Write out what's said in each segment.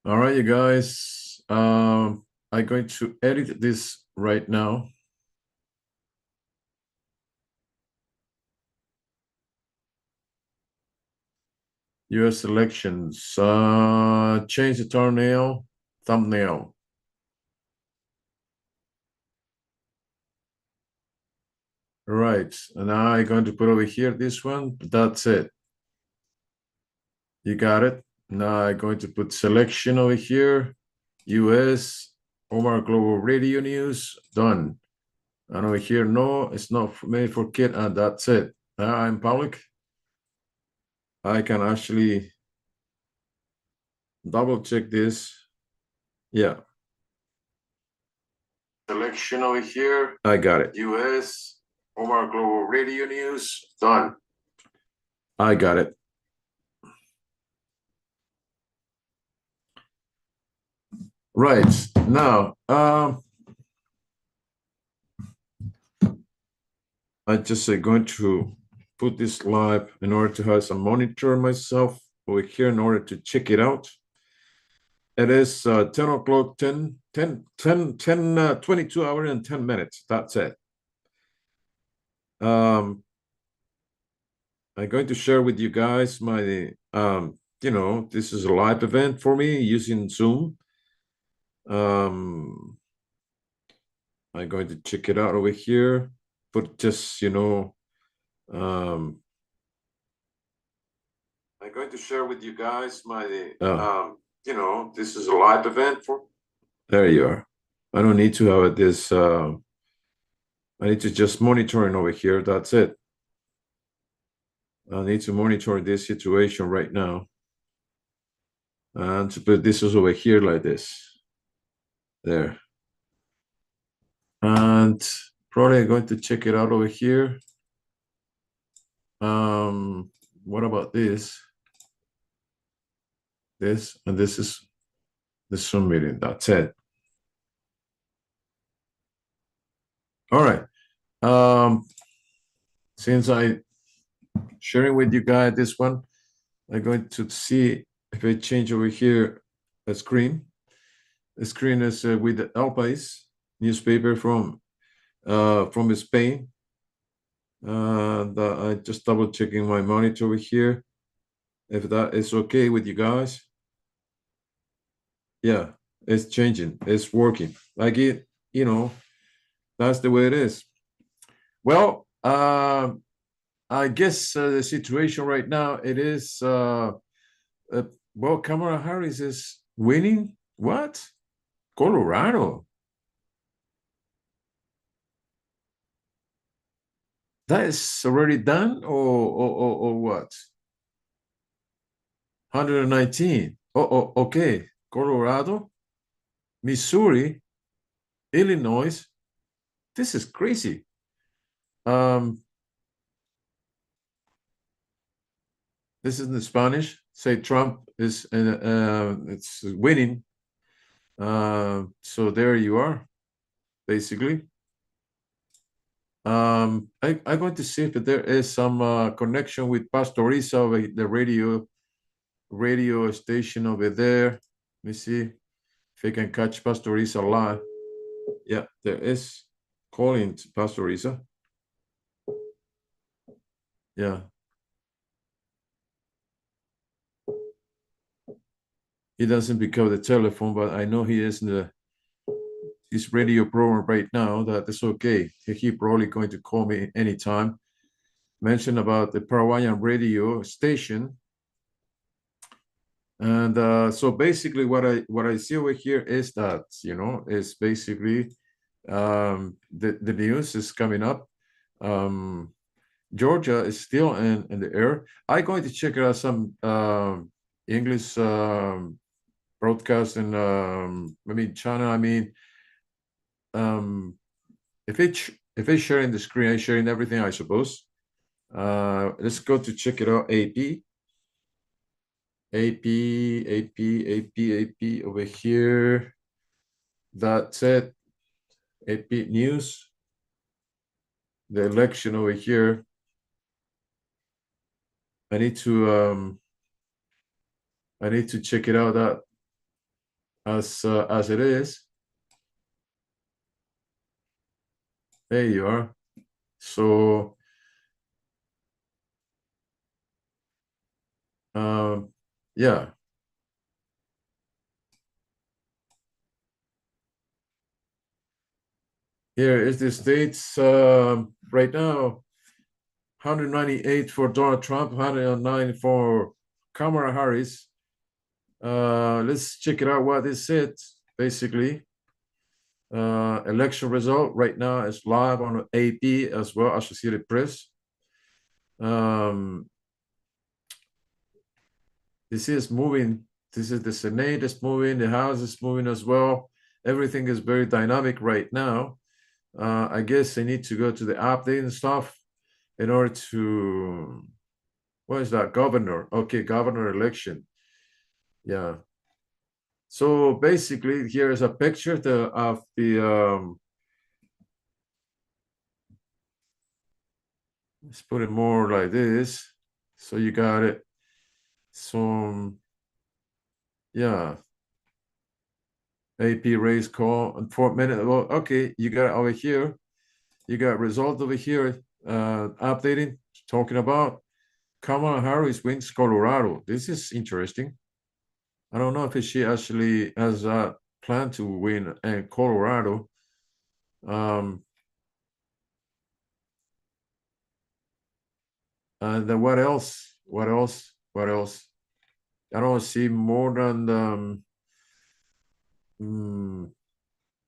All right, you guys. I'm going to edit this right now. US elections. Change the thumbnail. Right. And now I'm going to put over here this one. That's it. You got it. Now I'm going to put selection over here. US Omar Global Radio News. Done. And over here, no, it's not made for kid, and that's it. Now I'm public. I can actually double check this. Yeah. Selection over here. I got it. US Omar Global Radio News. Done. I got it. Right. Now, I just going to put this live in order to have some monitor myself over here in order to check it out. It is 10 o'clock, 22 hours and 10 minutes. That's it. I'm going to share with you guys my, this is a live event for me using Zoom. I'm going to check it out over here, but just, I'm going to share with you guys my, this is a live event for, there you are. I don't need to have this, I need to just monitoring over here. That's it. I need to monitor this situation right now. And to put this is over here like this. There. And probably going to check it out over here. What about this? This, and this is the Zoom meeting. That's it. All right. Since I sharing with you guys this one, I'm going to see if I change over here a screen. The screen is with the El País newspaper from Spain. I just double checking my monitor over here. If that is okay with you guys. Yeah, it's changing. It's working. Like it, that's the way it is. Well, I guess the situation right now it is well, Kamala Harris is winning. What? Colorado. That is already done, or what? 119. Oh, okay. Colorado, Missouri, Illinois. This is crazy. This is in Spanish. Say Trump is it's winning. So there you are, basically. I'm going to see if there is some connection with Pastoriza, the radio station over there. Let me see if I can catch Pastoriza live. Yeah, there is calling Pastoriza. Yeah. He doesn't pick up the telephone, but I know he is in his radio program right now. That is okay. He probably going to call me anytime. Mention about the Paraguayan radio station. And so basically what I see over here is that, is basically the news is coming up. Georgia is still in the air. I'm going to check out some English broadcast and channel. If it's sharing the screen, I'm sharing everything, I suppose. Let's go to check it out. AP over here. That's it. AP News. The election over here. I need to check it out. That as it is. There you are. So yeah. Here is the states right now. 198 for Donald Trump, 109 for Kamala Harris. Let's check it out what this said. Basically, election result right now is live on AP as well, Associated Press. This is moving. This is the Senate is moving. The House is moving as well. Everything is very dynamic right now. I guess I need to go to the update and stuff in order to, what is that? Governor. Okay, governor election. Yeah. So basically, here is a picture of the, let's put it more like this. So you got it. So, yeah. AP raise call in 4 minutes. Well, okay, you got it over here. You got result over here, updating, talking about Kamala Harris wins Colorado. This is interesting. I don't know if she actually has a plan to win in Colorado. And then what else? What else? What else? I don't see more than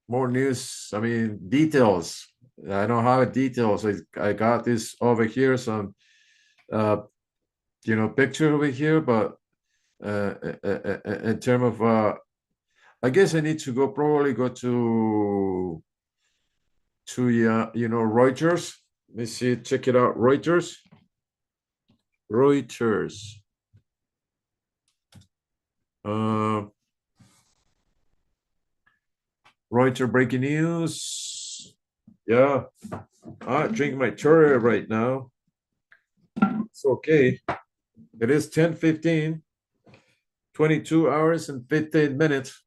more news. I mean, details. I don't have details. I got this over here, some picture over here, but in terms of I guess I need to probably go to Reuters. Let me see, check it out. Reuters. Reuters breaking news. Yeah, I drink my cherry right now. It's okay. It is 10:15, 22 hours and 15 minutes.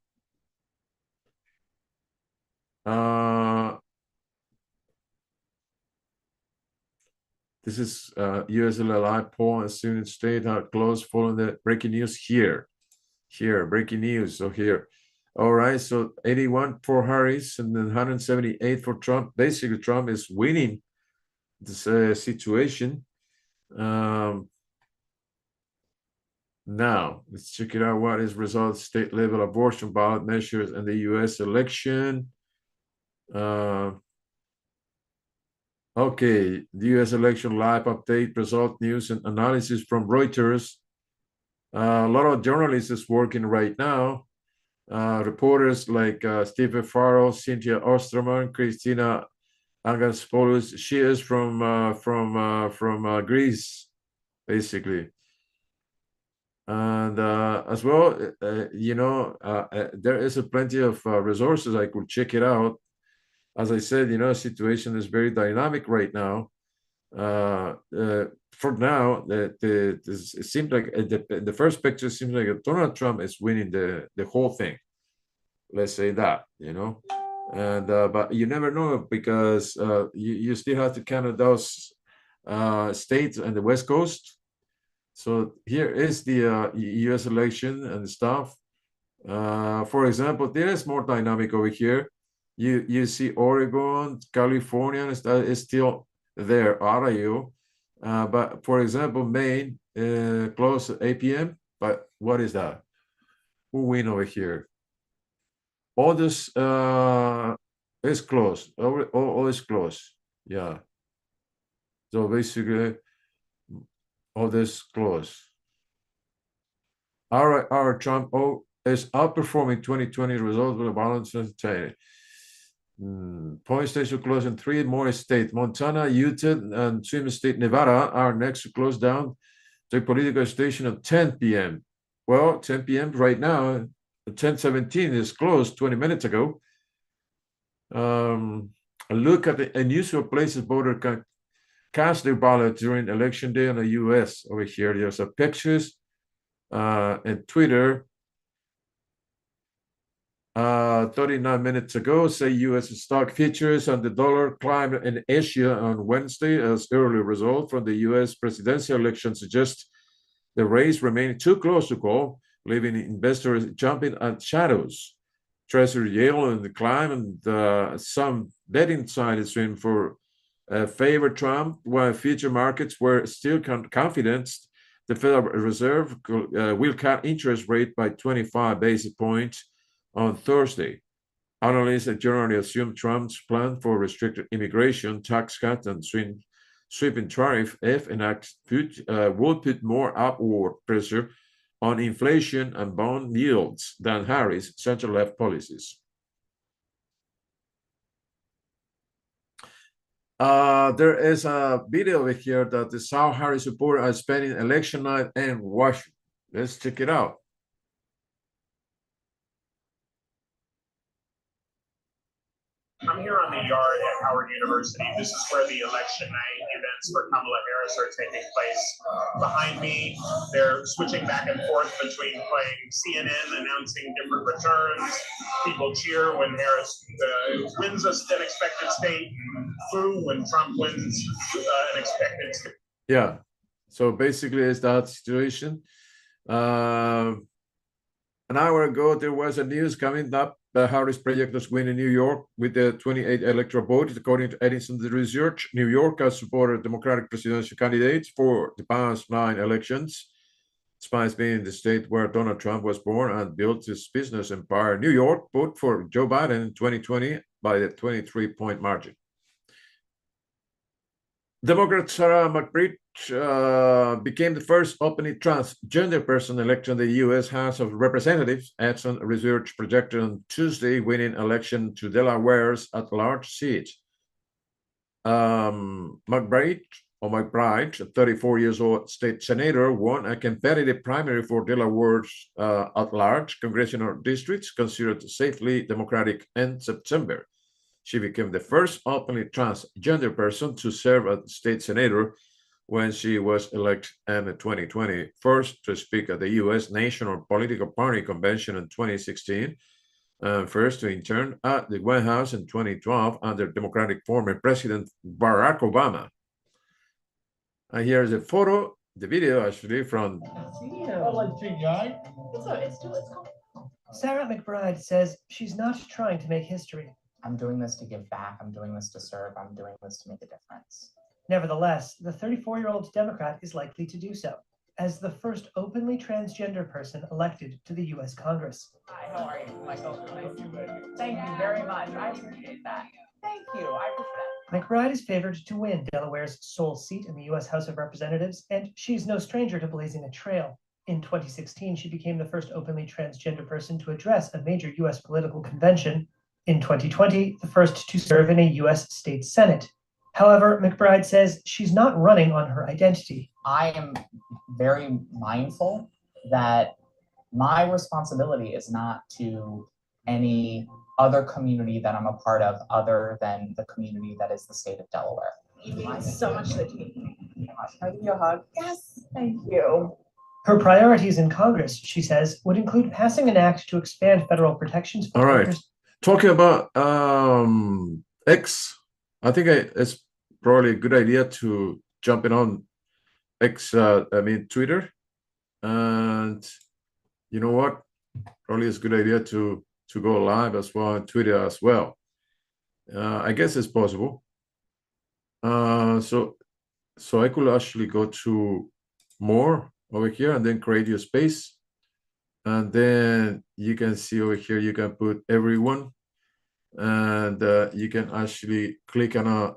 This is USLLI poll and student state how close following the breaking news here. Here, breaking news. So here. All right. So 81 for Harris and then 178 for Trump. Basically, Trump is winning this situation. Now, let's check it out. What is results state level abortion ballot measures in the U.S. election? Okay, the U.S. election live update, result news and analysis from Reuters. A lot of journalists is working right now. Reporters like Stephen Farrell, Cynthia Osterman, Christina Angaspoulos. She is from Greece, basically. And as well, there is plenty of resources. I could check it out. As I said, situation is very dynamic right now. For now, it seems like the first picture seems like Donald Trump is winning the whole thing. Let's say that, and but you never know because you still have to count those states and the West Coast. So here is the U.S. election and stuff. For example, there is more dynamic over here. You see Oregon, California is still there, Ohio. But for example, Maine close at 8 p.m. But what is that? Who win over here? All this is close. All is close. Yeah. So basically, all this close. Our Trump is outperforming 2020 results with a balance of polling station close in 3 more states. Montana, Utah, and swing state Nevada are next to close down the political station at 10 p.m. Well, 10 p.m. right now, 10:17 is closed 20 minutes ago. Look at the unusual places voters can cast their ballot during election day in the U.S. Over here, there's a pictures and Twitter. 39 minutes ago, say U.S. stock futures and the dollar climbed in Asia on Wednesday as early result from the U.S. presidential election suggest the race remained too close to call, leaving investors jumping at shadows. Treasury yield and the climb and some betting side swing for favor Trump, while future markets were still confident the Federal Reserve will cut interest rate by 25 basis points on Thursday. Analysts generally assume Trump's plan for restricted immigration, tax cuts, and sweeping tariff, if enacted, would put more upward pressure on inflation and bond yields than Harris' center-left policies. There is a video over here that the South Harris supporters are spending election night in Washington. Let's check it out. I'm here on the yard at Howard University. This is where the election night events for Kamala Harris are taking place. Behind me, they're switching back and forth between playing CNN, announcing different returns. People cheer when Harris wins an expected state, boo when Trump wins an expected state. Yeah, so basically it's that situation. An hour ago, there was a news coming up. Harris projected win in New York with the 28 electoral votes, according to Edison Research. New York has supported Democratic presidential candidates for the past 9 elections, despite being the state where Donald Trump was born and built his business empire. New York voted for Joe Biden in 2020 by the 23-point margin. Democrat Sarah McBride became the first openly transgender person elected in the U.S. House of Representatives. Edison Research projected on Tuesday, winning election to Delaware's at-large seat. McBride, a 34 years old state senator, won a competitive primary for Delaware's at-large congressional districts, considered safely Democratic in September. She became the first openly transgender person to serve as state senator when she was elected in 2020, first to speak at the U.S. National Political Party Convention in 2016, and first to intern at the White House in 2012 under Democratic former President Barack Obama. And here's a photo, the video actually from... Sarah McBride says she's not trying to make history. I'm doing this to give back. I'm doing this to serve. I'm doing this to make a difference. Nevertheless, the 34-year-old Democrat is likely to do so, as the first openly transgender person elected to the U.S. Congress. Hi, how are you, Michael? Nice to meet you. Thank you very much. I appreciate that. Thank you. I appreciate that. McBride is favored to win Delaware's sole seat in the U.S. House of Representatives, and she's no stranger to blazing a trail. In 2016, she became the first openly transgender person to address a major U.S. political convention. In 2020, the first to serve in a U.S. state senate. However, McBride says she's not running on her identity. I am very mindful that my responsibility is not to any other community that I'm a part of other than the community that is the state of Delaware. You mean so much to me. Can I give you a hug? Yes, thank you. Her priorities in Congress, she says, would include passing an act to expand federal protections for workers. Talking about X, I think it's probably a good idea to jump in on X, Twitter. And you know what? Probably it's a good idea to go live as well on Twitter as well. I guess it's possible. So I could actually go to more over here and then create your space. And then you can see over here, you can put everyone, and you can actually click on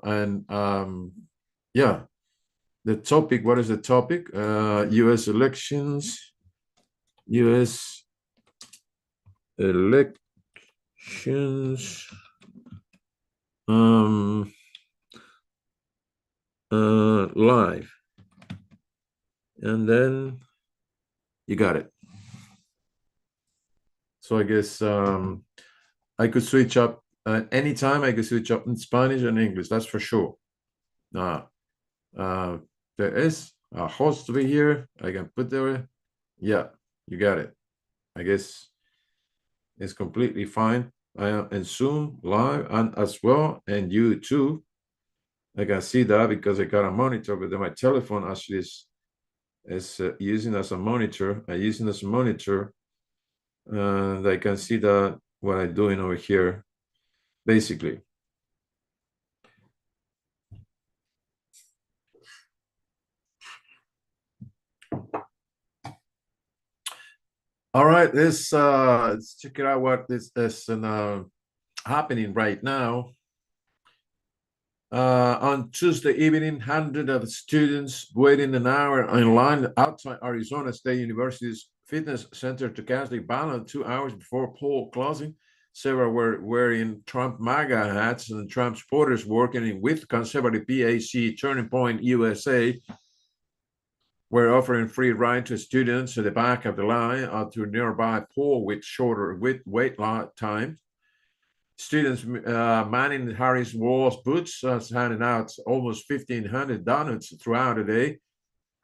the topic. What is the topic? U.S. elections, U.S. elections, live, and then you got it. So I guess I could switch up anytime. I could switch up in Spanish and English, that's for sure. There is a host over here. I can put there. Yeah, you got it. I guess It's completely fine. I am in Zoom live and as well, and you too. I can see that because I got a monitor, but then my telephone actually is using as a monitor. I using as a monitor, and I can see that what I'm doing over here, basically. All right, let's check it out what this is happening right now. On Tuesday evening, hundreds of students waiting an hour in line outside Arizona State University's fitness center to cast a ballot 2 hours before poll closing. Several were wearing Trump MAGA hats, and Trump supporters working with conservative PAC Turning Point USA were offering free ride to students at the back of the line to a nearby pool with shorter wait time. Students manning Harris Wall's booths handing out almost 1,500 donuts throughout the day.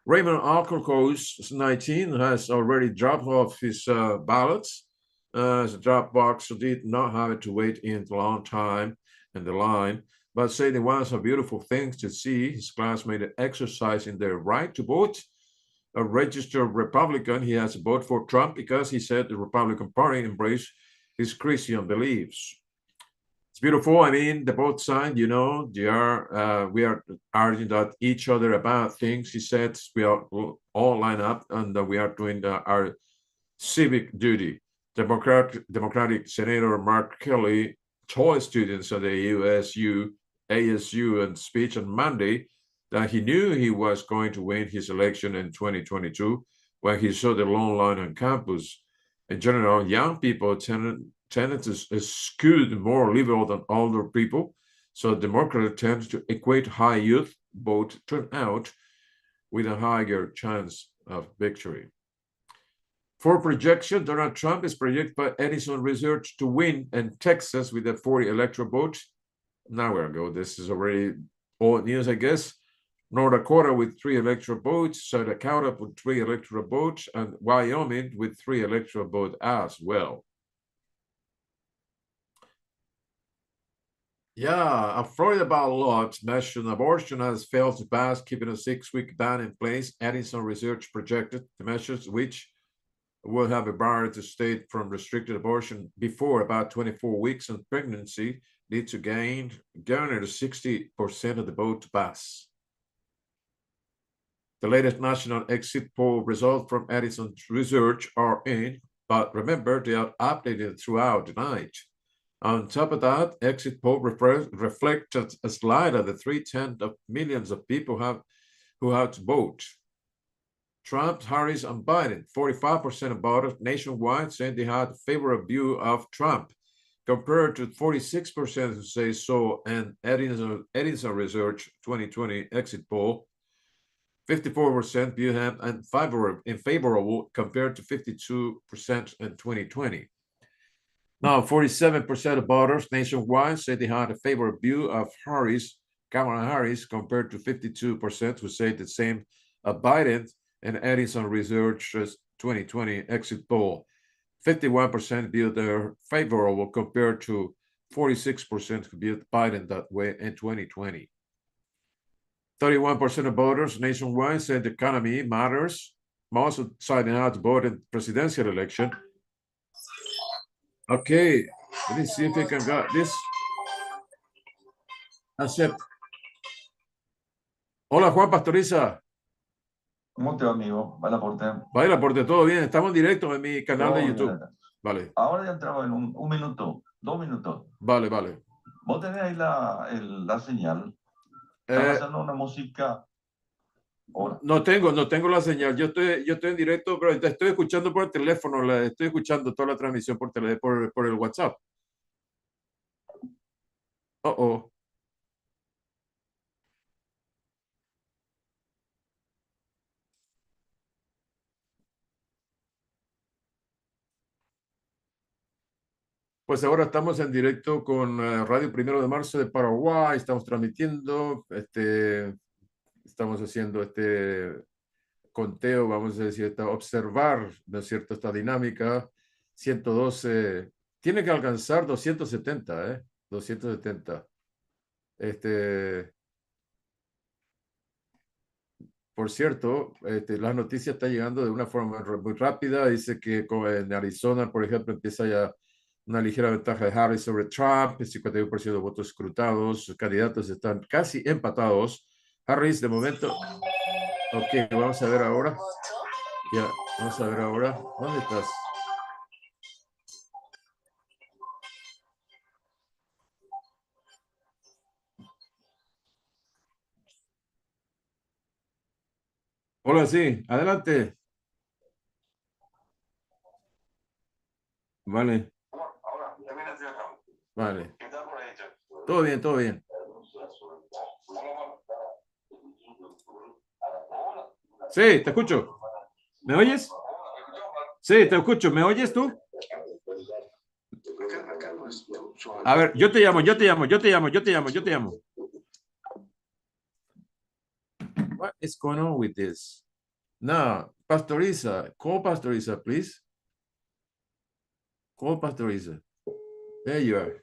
Raymond Alcorcos, 19, has already dropped off his ballots. The drop box did not have to wait in a long time in the line, but said it was a beautiful thing to see his classmates exercising their right to vote. A registered Republican, he has to vote for Trump because he said the Republican Party embraced his Christian beliefs. It's beautiful. I mean, the both sides, you know, we are arguing that each other about things. He said we are all line up and we are doing our civic duty. Democratic Senator Mark Kelly told students at the ASU and speech on Monday that he knew he was going to win his election in 2022 when he saw the long line on campus. In general, young people tended to skew more liberal than older people, so Democrats tend to equate high youth vote turnout with a higher chance of victory. For projection, Donald Trump is projected by Edison Research to win in Texas with a 40 electoral vote. Now we go. This is already old news, I guess. North Dakota with 3 electoral votes, South Dakota with 3 electoral votes, and Wyoming with 3 electoral votes as well. Yeah, a Florida ballot law to mention abortion has failed to pass, keeping a 6-week ban in place. Edison Research projected the measures which will have a bar to state from restricted abortion before about 24 weeks of pregnancy need to garner 60% of the vote to pass. The latest national exit poll results from Edison Research are in, but remember they are updated throughout the night. On top of that, exit poll reflect a slide of the 3/10 of millions of people who have to vote. Trump, Harris, and Biden, 45% of voters nationwide saying they had a favorable view of Trump, compared to 46% who say so in Edison Research 2020 exit poll. 54% view him in favorable compared to 52% in 2020. Now, 47% of voters nationwide said they had a favorable view of Kamala Harris, compared to 52% who said the same of Biden in Edison Research's 2020 exit poll. 51% viewed their favorable compared to 46% who viewed Biden that way in 2020. 31% of voters nationwide said the economy matters, most deciding how to vote in the presidential election. Okay, let me see if I can get this. Accept. Hola, Juan Pastoriza. ¿Cómo te va, amigo? Va el aporte. Vaya, aporte, todo bien. Estamos en directo en mi canal Todo de bien, YouTube. acá. Vale, Ahora ya entramos en un minuto, 2 minutos. vale, vale. Vos tenés ahí la señal. Están haciendo una música. Ahora. No tengo la señal. Yo estoy en directo, pero te estoy escuchando por el teléfono. Estoy escuchando toda la transmisión por el WhatsApp. Oh. Pues ahora estamos en directo con Radio Primero de Marzo de Paraguay. Estamos transmitiendo, estamos haciendo este conteo, vamos a decir, observar, ¿no es cierto?, esta dinámica. 112 tiene que alcanzar 270, 270. Por cierto, las noticias están llegando de una forma muy rápida. Dice que en Arizona, por ejemplo, empieza ya una ligera ventaja de Harris sobre Trump, el 51% de votos escrutados, sus candidatos están casi empatados. Harris, de momento, ok, vamos a ver ahora. Ya, vamos a ver ahora. ¿Dónde estás? Hola, sí, adelante. Vale, vale. Todo bien, todo bien. Sí, te escucho. ¿Me oyes? Sí, te escucho. ¿Me oyes tú? A ver, yo te llamo. What is going on with this? No, Pastoriza. Call Pastoriza, please. Call Pastoriza. There you are.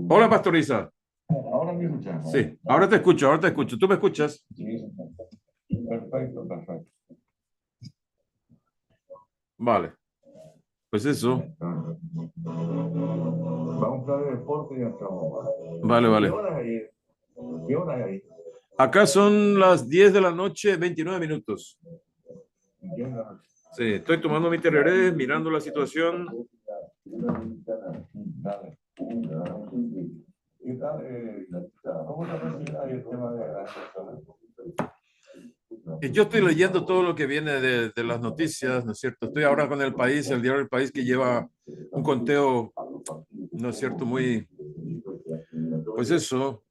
Hola, Pastoriza. Ahora me escuchas. Sí, ahora te escucho. ¿Tú me escuchas? Perfecto, perfecto. Vale. Pues eso. Vamos a hablar de deporte y ya estamos. Vale, vale. ¿Qué hora es ahí? ¿Qué hora es ahí? Acá son las 10 de la noche, 29 minutos. Sí, estoy tomando mi tereré, mirando la situación. Dale. ¿Qué tal? ¿Cómo te refieres el tema de las personas? Yo estoy leyendo todo lo que viene de las noticias, ¿no es cierto? Estoy ahora con El País, el diario El País, que lleva un conteo, ¿no es cierto? Muy, pues eso,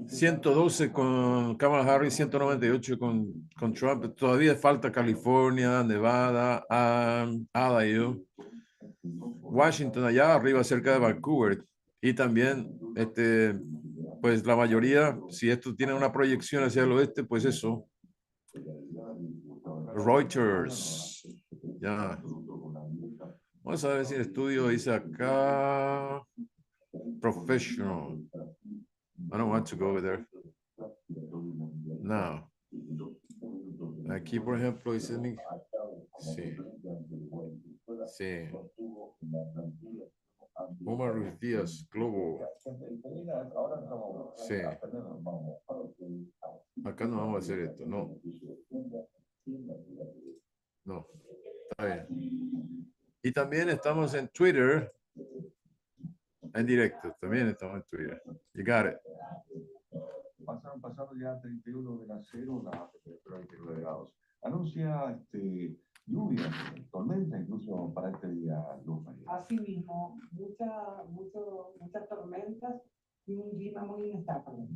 112 con Kamala Harris, 198 con Trump. Todavía falta California, Nevada, Idaho, Washington, allá arriba, cerca de Vancouver. Y también, pues la mayoría, si esto tiene una proyección hacia el oeste, pues eso. Reuters. Ya. Vamos a ver si el estudio dice acá. Professional. I don't want to go over there. No. Aquí, por ejemplo, dice. Sí. Sí. Omar Ruiz Díaz, Globo. Sí. Acá no vamos a hacer esto, no. No. Está bien. Y también estamos en Twitter. En directo, también estamos en Twitter. You got it. Pasaron ya 31 de la 0, la temperatura de 29 grados. Anuncia lluvia, tormenta incluso para este día, Luz María. Así mismo, muchas tormentas y un clima muy inestable.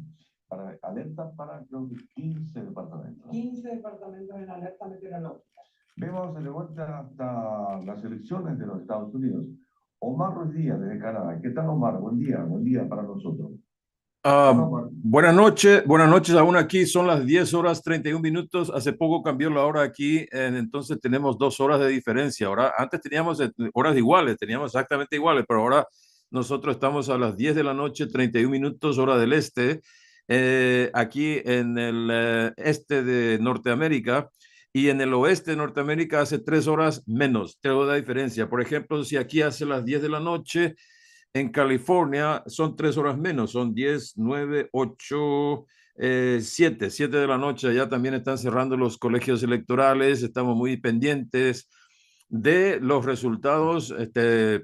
Alerta para creo que 15 departamentos. 15 departamentos en alerta meteorológica. Vemos de vuelta hasta las elecciones de los Estados Unidos. Omar Ruiz Díaz desde Canadá. ¿Qué tal, Omar? Buen día para nosotros. Buenas noches aún aquí, son las 10:31. Hace poco cambió la hora aquí, entonces tenemos 2 horas de diferencia. Ahora, antes teníamos horas iguales, teníamos exactamente iguales, pero ahora nosotros estamos a las 10 de la noche, 31 minutos, hora del este, aquí en el este de Norteamérica, y en el oeste de Norteamérica hace 3 horas menos, 3 horas de diferencia. Por ejemplo, si aquí hace las 10 de la noche, en California son 3 horas menos, son 10, 9, 8, 7 de la noche. Ya también están cerrando los colegios electorales. Estamos muy pendientes de los resultados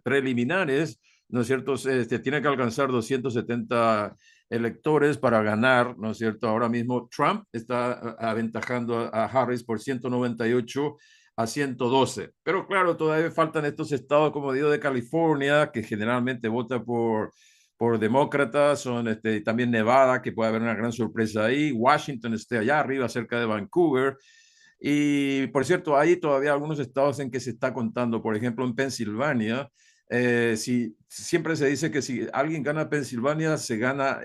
preliminares, ¿no es cierto? Tiene que alcanzar 270 electores para ganar, ¿no es cierto? Ahora mismo Trump está aventajando a Harris por 198 a 112. Pero claro, todavía faltan estos estados, como digo, de California, que generalmente vota por demócratas, son también Nevada, que puede haber una gran sorpresa ahí, Washington allá arriba, cerca de Vancouver. Y por cierto, hay todavía algunos estados en que se está contando, por ejemplo, en Pensilvania. Siempre se dice que si alguien gana Pensilvania, se gana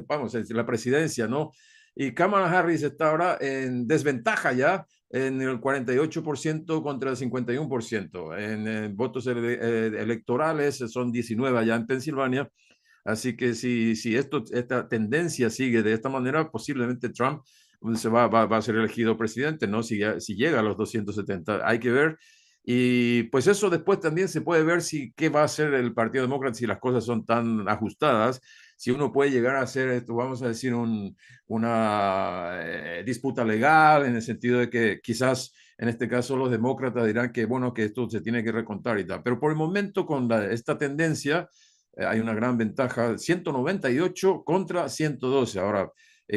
vamos, la presidencia, ¿no? y Kamala Harris está ahora en desventaja ya en el 48% contra el 51%. En votos electorales son 19 allá en Pensilvania. Así que si esta tendencia sigue de esta manera, posiblemente Trump va a ser elegido presidente, ¿no? Si llega a los 270, hay que ver. Y pues eso después también se puede ver qué va a hacer el Partido Demócrata si las cosas son tan ajustadas, si uno puede llegar a hacer esto, vamos a decir, una disputa legal, en el sentido de que quizás en este caso los demócratas dirán que, bueno, que esto se tiene que recontar y tal. Pero por el momento, con esta tendencia, hay una gran ventaja, 198 contra 112. Ahora,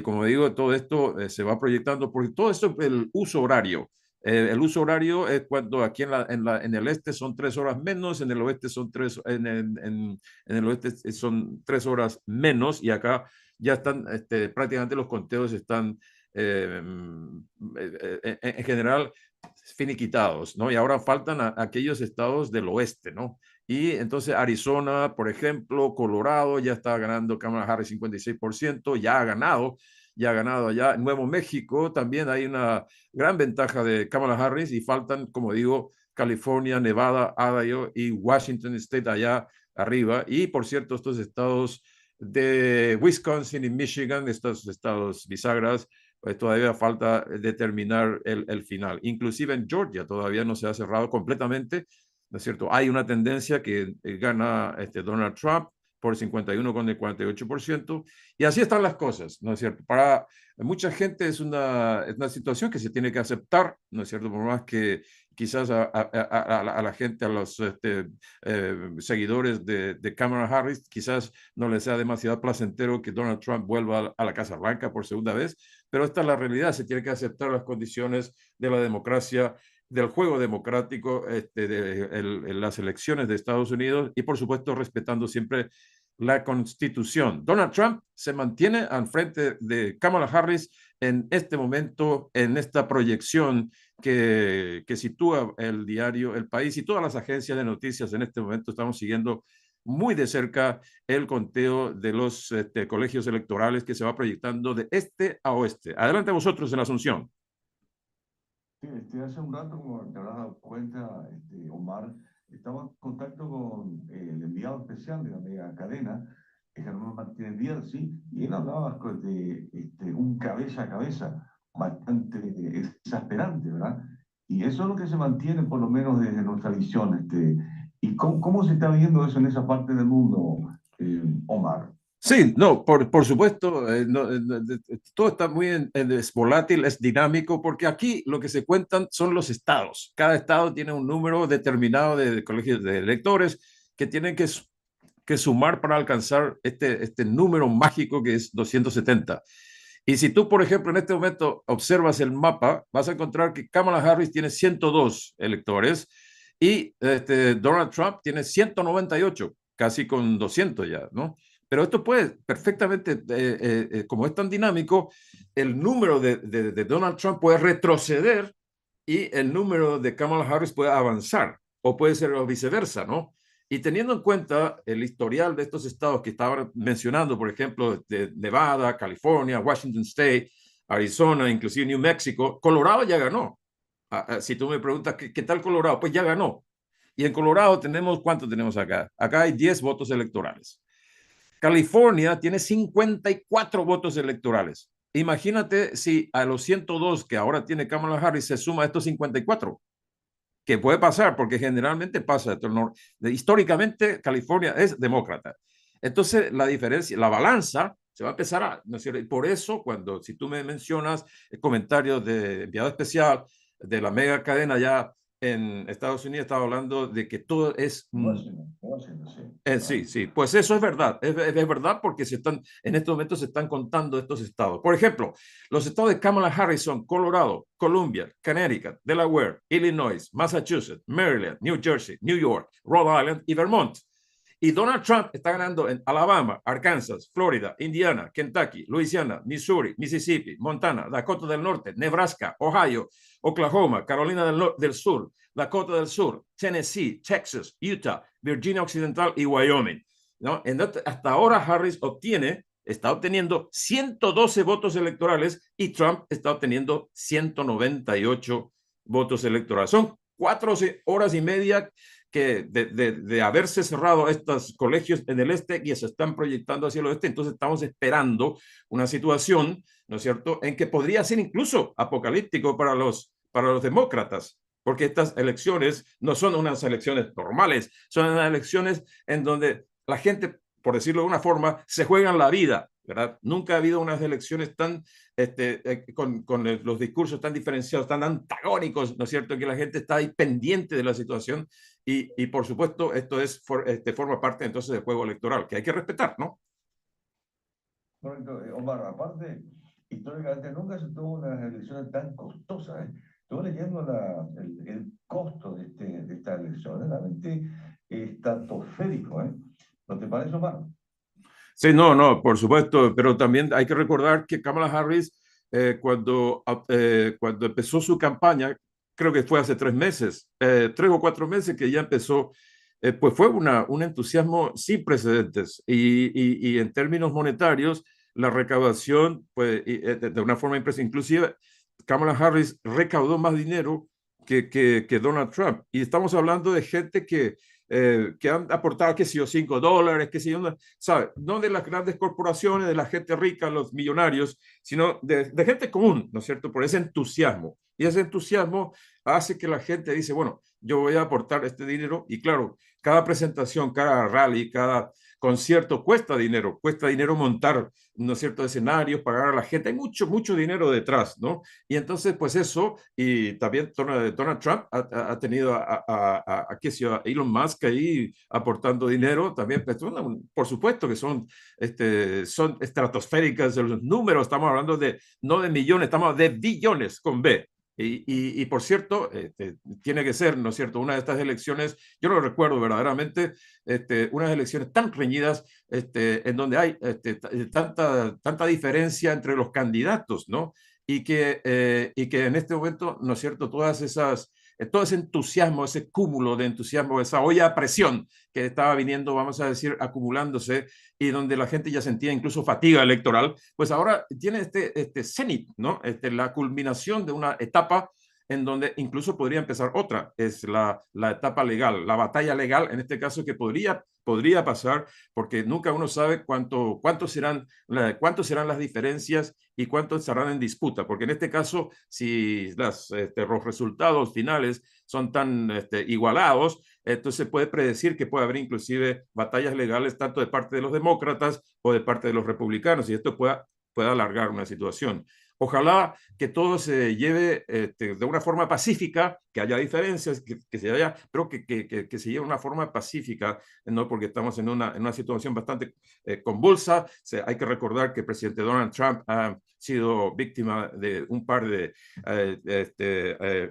como digo, todo esto se va proyectando, porque todo esto es el uso horario. El uso horario es cuando aquí en el este son 3 horas menos, en el oeste son en el oeste son 3 horas menos, y acá ya están prácticamente los conteos están en general finiquitados, ¿no? Y ahora faltan aquellos estados del oeste, ¿no? Y entonces Arizona, por ejemplo, Colorado, ya está ganando Kamala Harris 56%, ya ha ganado allá. Nuevo México también hay una gran ventaja de Kamala Harris, y faltan, como digo, California, Nevada, Idaho y Washington State allá arriba. Y por cierto, estos estados de Wisconsin y Michigan, estos estados bisagras, pues todavía falta determinar el final. Inclusive en Georgia todavía no se ha cerrado completamente, ¿no es cierto? Hay una tendencia que gana Donald Trump por 51 con el 48%, y así están las cosas, ¿no es cierto? Para mucha gente es una situación que se tiene que aceptar, ¿no es cierto? Por más que quizás a la gente, a los seguidores de Kamala Harris, quizás no les sea demasiado placentero que Donald Trump vuelva a la Casa Blanca por segunda vez, pero esta es la realidad. Se tiene que aceptar las condiciones de la democracia, del juego democrático, en las elecciones de Estados Unidos, y por supuesto respetando siempre la Constitución. Donald Trump se mantiene al frente de Kamala Harris en este momento, en esta proyección que sitúa el diario El País, y todas las agencias de noticias en este momento estamos siguiendo muy de cerca el conteo de los colegios electorales, que se va proyectando de este a oeste. Adelante vosotros en Asunción. Sí, hace un rato, como te habrás dado cuenta, Omar, estaba en contacto con el enviado especial de la mega cadena, Germán Martínez Díaz, sí, y él hablaba de un cabeza a cabeza bastante exasperante, ¿verdad? Y eso es lo que se mantiene, por lo menos desde nuestra visión. ¿Y cómo se está viendo eso en esa parte del mundo, Omar? Sí, no, por supuesto, todo está muy es volátil, es dinámico, porque aquí lo que se cuentan son los estados. Cada estado tiene un número determinado de colegios de electores que tienen que sumar para alcanzar este número mágico que es 270. Y si tú, por ejemplo, en este momento observas el mapa, vas a encontrar que Kamala Harris tiene 102 electores y Donald Trump tiene 198, casi con 200 ya, ¿no? Pero esto puede perfectamente, como es tan dinámico, el número de Donald Trump puede retroceder y el número de Kamala Harris puede avanzar, o puede ser viceversa, ¿no? Y teniendo en cuenta el historial de estos estados que estaba mencionando, por ejemplo, de Nevada, California, Washington State, Arizona, inclusive New Mexico, Colorado ya ganó. Si tú me preguntas ¿qué tal Colorado? Pues ya ganó. Y en Colorado tenemos, ¿cuánto tenemos acá? Acá hay 10 votos electorales. California tiene 54 votos electorales. Imagínate si a los 102 que ahora tiene Kamala Harris se suma a estos 54, que puede pasar, porque generalmente pasa. Históricamente, California es demócrata. Entonces, la diferencia, la balanza se va a empezar a, ¿no es cierto? Y por eso, si tú me mencionas el comentario de enviado especial de la mega cadena ya en Estados Unidos, estaba hablando de que todo es... sí, sí, pues eso es verdad, es verdad, porque en estos momentos se están contando estos estados. Por ejemplo, los estados de Kamala Harris son Colorado, Columbia, Connecticut, Delaware, Illinois, Massachusetts, Maryland, New Jersey, New York, Rhode Island y Vermont. Y Donald Trump está ganando en Alabama, Arkansas, Florida, Indiana, Kentucky, Louisiana, Missouri, Mississippi, Montana, Dakota del Norte, Nebraska, Ohio, Oklahoma, Carolina del Sur, Dakota del Sur, Tennessee, Texas, Utah, Virginia Occidental y Wyoming, ¿no? Hasta ahora Harris obtiene está obteniendo 112 votos electorales y Trump está obteniendo 198 votos electorales. Son 4 horas y media que de haberse cerrado estos colegios en el este y se están proyectando hacia el oeste. Entonces estamos esperando una situación, ¿no es cierto?, en que podría ser incluso apocalíptico para los demócratas, porque estas elecciones no son unas elecciones normales, son unas elecciones en donde la gente, por decirlo de una forma, se juegan la vida, ¿verdad? Nunca ha habido unas elecciones tan, con los discursos tan diferenciados, tan antagónicos, ¿no es cierto?, que la gente está ahí pendiente de la situación y por supuesto, esto es, forma parte entonces del juego electoral, que hay que respetar, ¿no? Correcto, Omar, aparte, históricamente nunca se tuvo unas elecciones tan costosas, ¿eh? Estuve leyendo el costo de estas elecciones, realmente estratosférico, ¿eh? ¿No te parece, Omar? Sí, no, por supuesto, pero también hay que recordar que Kamala Harris, cuando empezó su campaña, creo que fue hace 3 meses, 3 o 4 meses que ya empezó, pues fue un entusiasmo sin precedentes y en términos monetarios, la recaudación, pues, de una forma impresionante, inclusive Kamala Harris recaudó más dinero que Donald Trump. Y estamos hablando de gente que han aportado, qué sé yo, $5, qué sé yo, ¿sabe? No de las grandes corporaciones, de la gente rica, los millonarios, sino de gente común, ¿no es cierto? Por ese entusiasmo. Y ese entusiasmo hace que la gente dice, bueno, yo voy a aportar este dinero. Y claro, cada presentación, cada rally, cada concierto cuesta dinero montar, ¿no es cierto?, escenarios, pagar a la gente. Hay mucho dinero detrás, ¿no? Y entonces, pues eso, y también Donald Trump ha tenido qué sé yo, a Elon Musk ahí aportando dinero, también, pues, por supuesto que son estratosféricas los números, estamos hablando no de millones, estamos hablando de billones con B. Y por cierto, tiene que ser, ¿no es cierto?, una de estas elecciones, yo no recuerdo verdaderamente, unas elecciones tan reñidas, en donde hay tanta diferencia entre los candidatos, ¿no? Y que en este momento, ¿no es cierto?, todo ese entusiasmo, ese cúmulo de entusiasmo, esa olla a presión que estaba viniendo, vamos a decir, acumulándose, y donde la gente ya sentía incluso fatiga electoral, pues ahora tiene este cenit, ¿no? La culminación de una etapa en donde incluso podría empezar otra, es la etapa legal, la batalla legal, en este caso, que podría pasar, porque nunca uno sabe cuántos serán las diferencias y cuántos estarán en disputa, porque en este caso, si los resultados finales son tan igualados, entonces se puede predecir que puede haber inclusive batallas legales tanto de parte de los demócratas o de parte de los republicanos, y esto pueda alargar una situación. Ojalá que todo se lleve de una forma pacífica, que haya diferencias, pero que se lleve de una forma pacífica, ¿no? Porque estamos en una situación bastante convulsa. Hay que recordar que el presidente Donald Trump ha sido víctima de un par de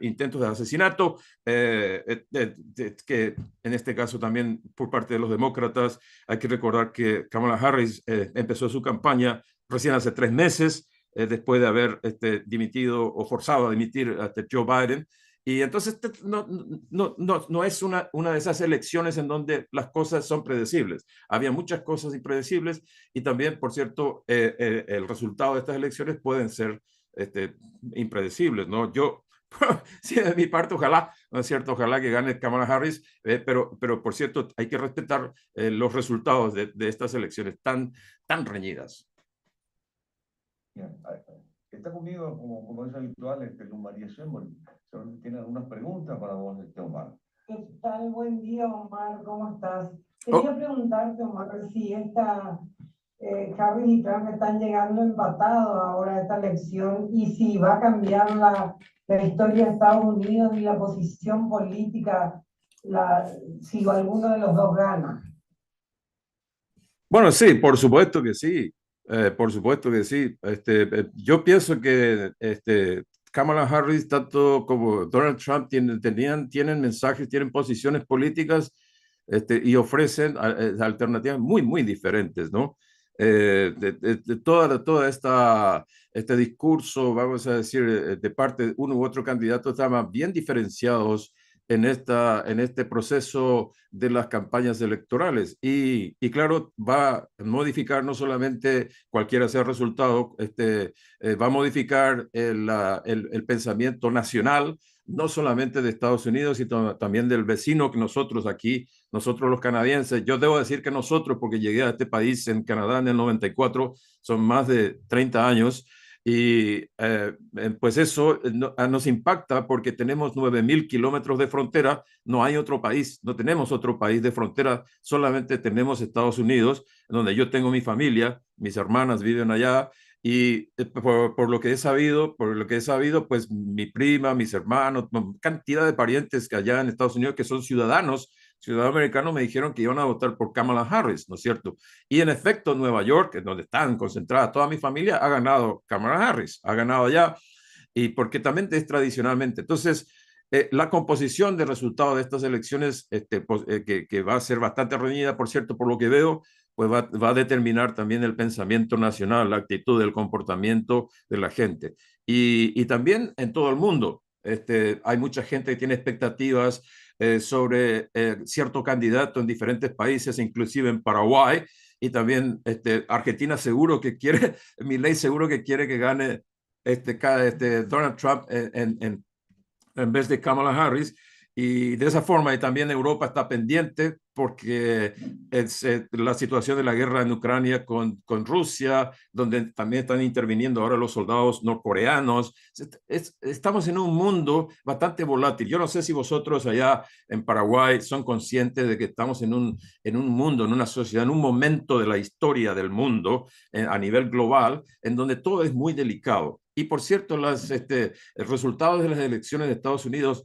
intentos de asesinato, que en este caso también por parte de los demócratas. Hay que recordar que Kamala Harris empezó su campaña recién hace 3 meses, después de haber dimitido o forzado a dimitir a Joe Biden. Y entonces no es una de esas elecciones en donde las cosas son predecibles. Había muchas cosas impredecibles y también, por cierto, el resultado de estas elecciones pueden ser impredecibles, ¿no? Sí, de mi parte, ojalá, ¿no es cierto? Ojalá que gane Kamala Harris, pero por cierto, hay que respetar los resultados de estas elecciones tan reñidas. Bien, está conmigo, como es habitual, Luz María Sheinbaum. Seguramente tiene algunas preguntas para vos, Omar. ¿Qué tal? Buen día, Omar. ¿Cómo estás? Oh. Quería preguntarte, Omar, si Harris y Trump están llegando empatados ahora a esta elección y si va a cambiar la historia de Estados Unidos y la posición política si alguno de los dos gana. Bueno, sí, por supuesto que sí. Por supuesto que sí. Yo pienso que Kamala Harris, tanto como Donald Trump, tienen mensajes, tienen posiciones políticas, y ofrecen alternativas muy diferentes, ¿no? De toda este discurso, vamos a decir, de parte de uno u otro candidato, estaban bien diferenciados en este proceso de las campañas electorales. Y claro, va a modificar no solamente cualquiera sea el resultado, va a modificar el pensamiento nacional, no solamente de Estados Unidos, sino también del vecino que nosotros aquí, nosotros los canadienses. Yo debo decir que nosotros, porque llegué a este país en Canadá en el 94, son más de 30 años, y pues eso nos impacta porque tenemos 9.000 kilómetros de frontera, no hay otro país, no tenemos otro país de frontera, solamente tenemos Estados Unidos, donde yo tengo mi familia, mis hermanas viven allá, y por lo que he sabido, pues mi prima, mis hermanos, cantidad de parientes que allá en Estados Unidos que son ciudadanos americanos me dijeron que iban a votar por Kamala Harris, ¿no es cierto? Y en efecto, Nueva York, es donde están concentradas toda mi familia, ha ganado Kamala Harris, ha ganado allá, y porque también es tradicionalmente. Entonces, la composición de resultados de estas elecciones, pues, que va a ser bastante reñida, por cierto, por lo que veo, pues va a determinar también el pensamiento nacional, la actitud, el comportamiento de la gente. Y también en todo el mundo. Hay mucha gente que tiene expectativas sobre cierto candidato en diferentes países, inclusive en Paraguay, y también Argentina seguro que quiere, Milei seguro que quiere que gane Donald Trump en vez de Kamala Harris. Y de esa forma, y también Europa está pendiente porque es la situación de la guerra en Ucrania con Rusia, donde también están interviniendo ahora los soldados norcoreanos. Estamos en un mundo bastante volátil. Yo no sé si vosotros allá en Paraguay son conscientes de que estamos en un mundo, en una sociedad, en un momento de la historia del mundo a nivel global, en donde todo es muy delicado. Y por cierto, los resultados de las elecciones de Estados Unidos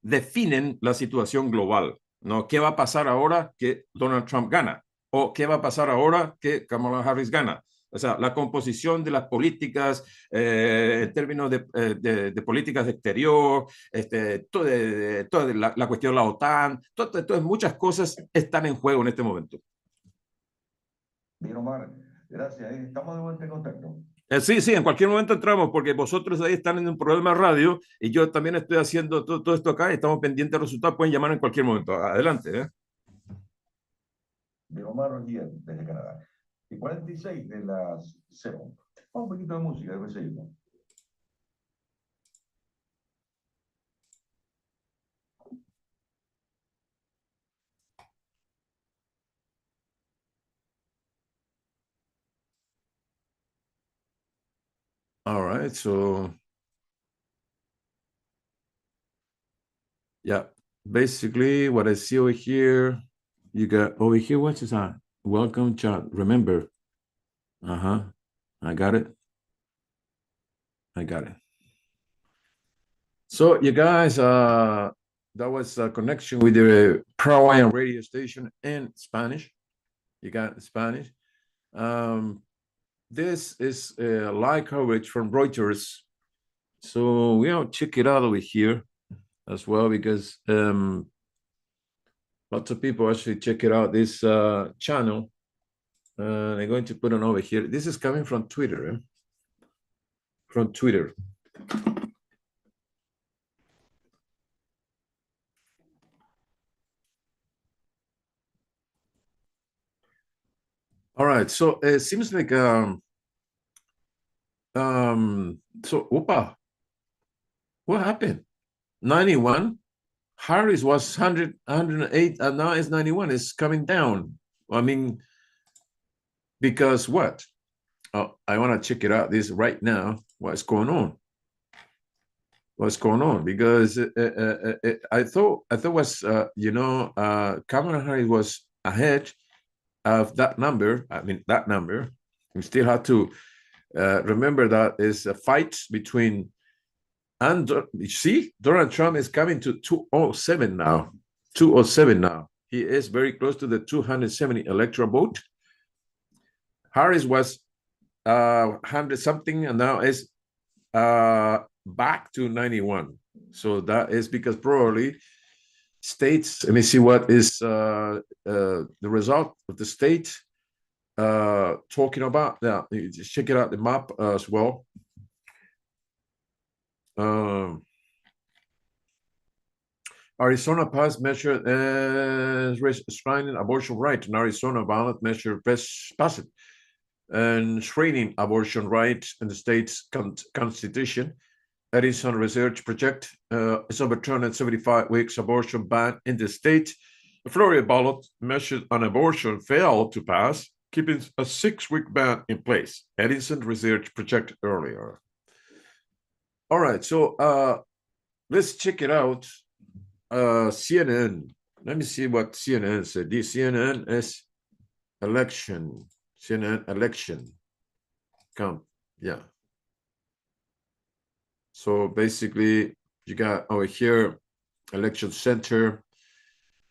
definen la situación global, ¿no? ¿Qué va a pasar ahora que Donald Trump gana? ¿O qué va a pasar ahora que Kamala Harris gana? O sea, la composición de las políticas en términos de políticas de exterior, toda la cuestión de la OTAN, todas muchas cosas están en juego en este momento. Bien, Omar, gracias. Estamos de vuelta en contacto. Sí, en cualquier momento entramos porque vosotros ahí están en un programa de radio y yo también estoy haciendo todo esto acá y estamos pendientes de resultados. Pueden llamar en cualquier momento. Adelante. Bien, Omar Rogier, desde Canadá. Y 46 de las 0. Un poquito de música, después seguimos. All right, so yeah, basically what I see over here, you got over here, what is that? Welcome chat. Remember. I got it. So you guys, that was a connection with the Paraguayan radio station in Spanish. You got Spanish. This is live coverage from Reuters. So we'll check it out over here as well because lots of people actually check it out, this channel. I'm going to put it over here. This is coming from Twitter. From Twitter. All right, so it seems like opa, what happened? 91. Harris was 108, and now it's 91. It's coming down. I mean, because what? Oh, I want to check it out this right now. What's going on? Because I thought was Kamala Harris was ahead of that number. I mean, that number. We still have to remember that is a fight between, and you see, Donald Trump is coming to 207 now. 207 now. He is very close to the 270 electoral vote. Harris was 100 something, and now is back to 91. So that is because probably states, let me see what is the result of the state talking about. Now, just check it out, the map as well. Arizona passed measure restraining abortion right. In Arizona, ballot measure passed and screening abortion rights in the state's constitution. Edison Research Project is overturned 75 weeks abortion ban in the state. The Florida ballot measure on abortion failed to pass, keeping a 6-week ban in place. Edison Research Project earlier. All right, so let's check it out. CNN. Let me see what CNN said. The CNN is election. CNN election. Come, yeah. So basically, you got over here, election center,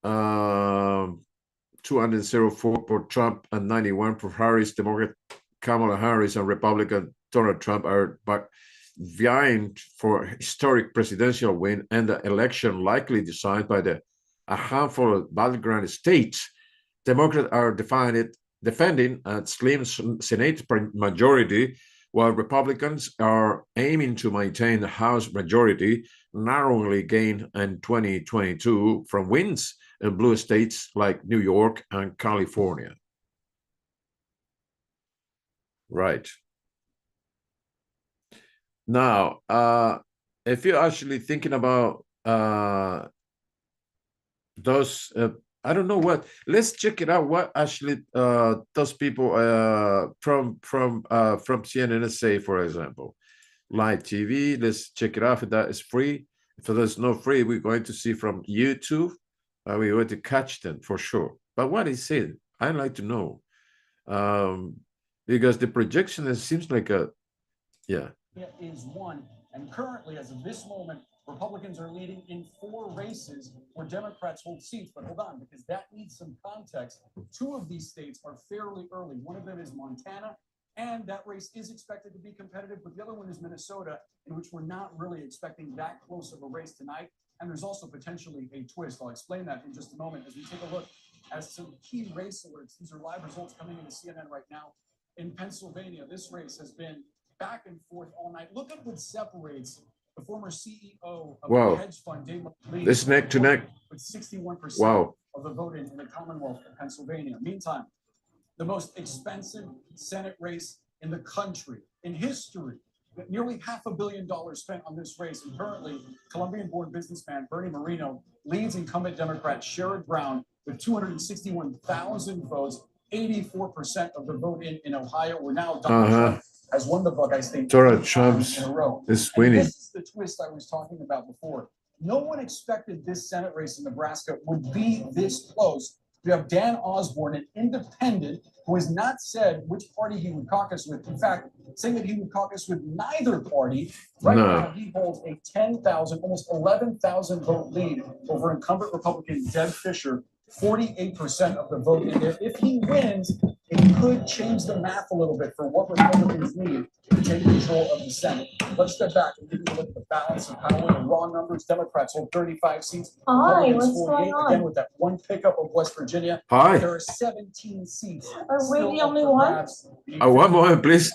204 for Trump and 91 for Harris. Democrat Kamala Harris and Republican Donald Trump are vying for historic presidential win, and the election likely decided by a handful of battleground states. Democrats are defending a slim Senate majority, while Republicans are aiming to maintain the House majority, narrowly gained in 2022 from wins in blue states like New York and California. Right. Now, if you're actually thinking about those, I don't know what. Let's check it out. What actually those people from CNN say, for example, live TV. Let's check it out. If that is free, if there's no free, we're going to see from YouTube. We're going to catch them for sure. But what is it? I'd like to know, because the projection seems like a, yeah. Is one, and currently, as of this moment, Republicans are leading in 4 races where Democrats hold seats. But hold on, because that needs some context. 2 of these states are fairly early. One of them is Montana, and that race is expected to be competitive. But the other one is Minnesota, in which we're not really expecting that close of a race tonight. And there's also potentially a twist. I'll explain that in just a moment as we take a look at some key race alerts. These are live results coming into CNN right now. In Pennsylvania, this race has been back and forth all night. Look at what separates the former CEO of the hedge fund, Dave Lee, this neck to neck with 61% of the vote in the Commonwealth of Pennsylvania. Meantime, the most expensive Senate race in the country, in history, nearly $500 million spent on this race. And currently, Colombian-born businessman Bernie Moreno leads incumbent Democrat Sherrod Brown with 261,000 votes, 84% of the vote in Ohio. We're now Donald Trump has won the vote, I think, Donald Trump's in a row. is winning. This is the twist I was talking about before. No one expected this Senate race in Nebraska would be this close. We have Dan Osborne, an independent, who has not said which party he would caucus with. In fact, saying that he would caucus with neither party. Right now, he holds a 10,000, almost 11,000 vote lead over incumbent Republican Deb Fischer, 48% of the vote in there. If he wins, it could change the math a little bit for what Republicans need to take control of the Senate. Let's step back and give you a look at the balance of power and raw numbers. Democrats hold 35 seats. Hi, what's going on? Again, with that one pickup of West Virginia. Hi. There are 17 seats. Are we the only ones? One moment, please.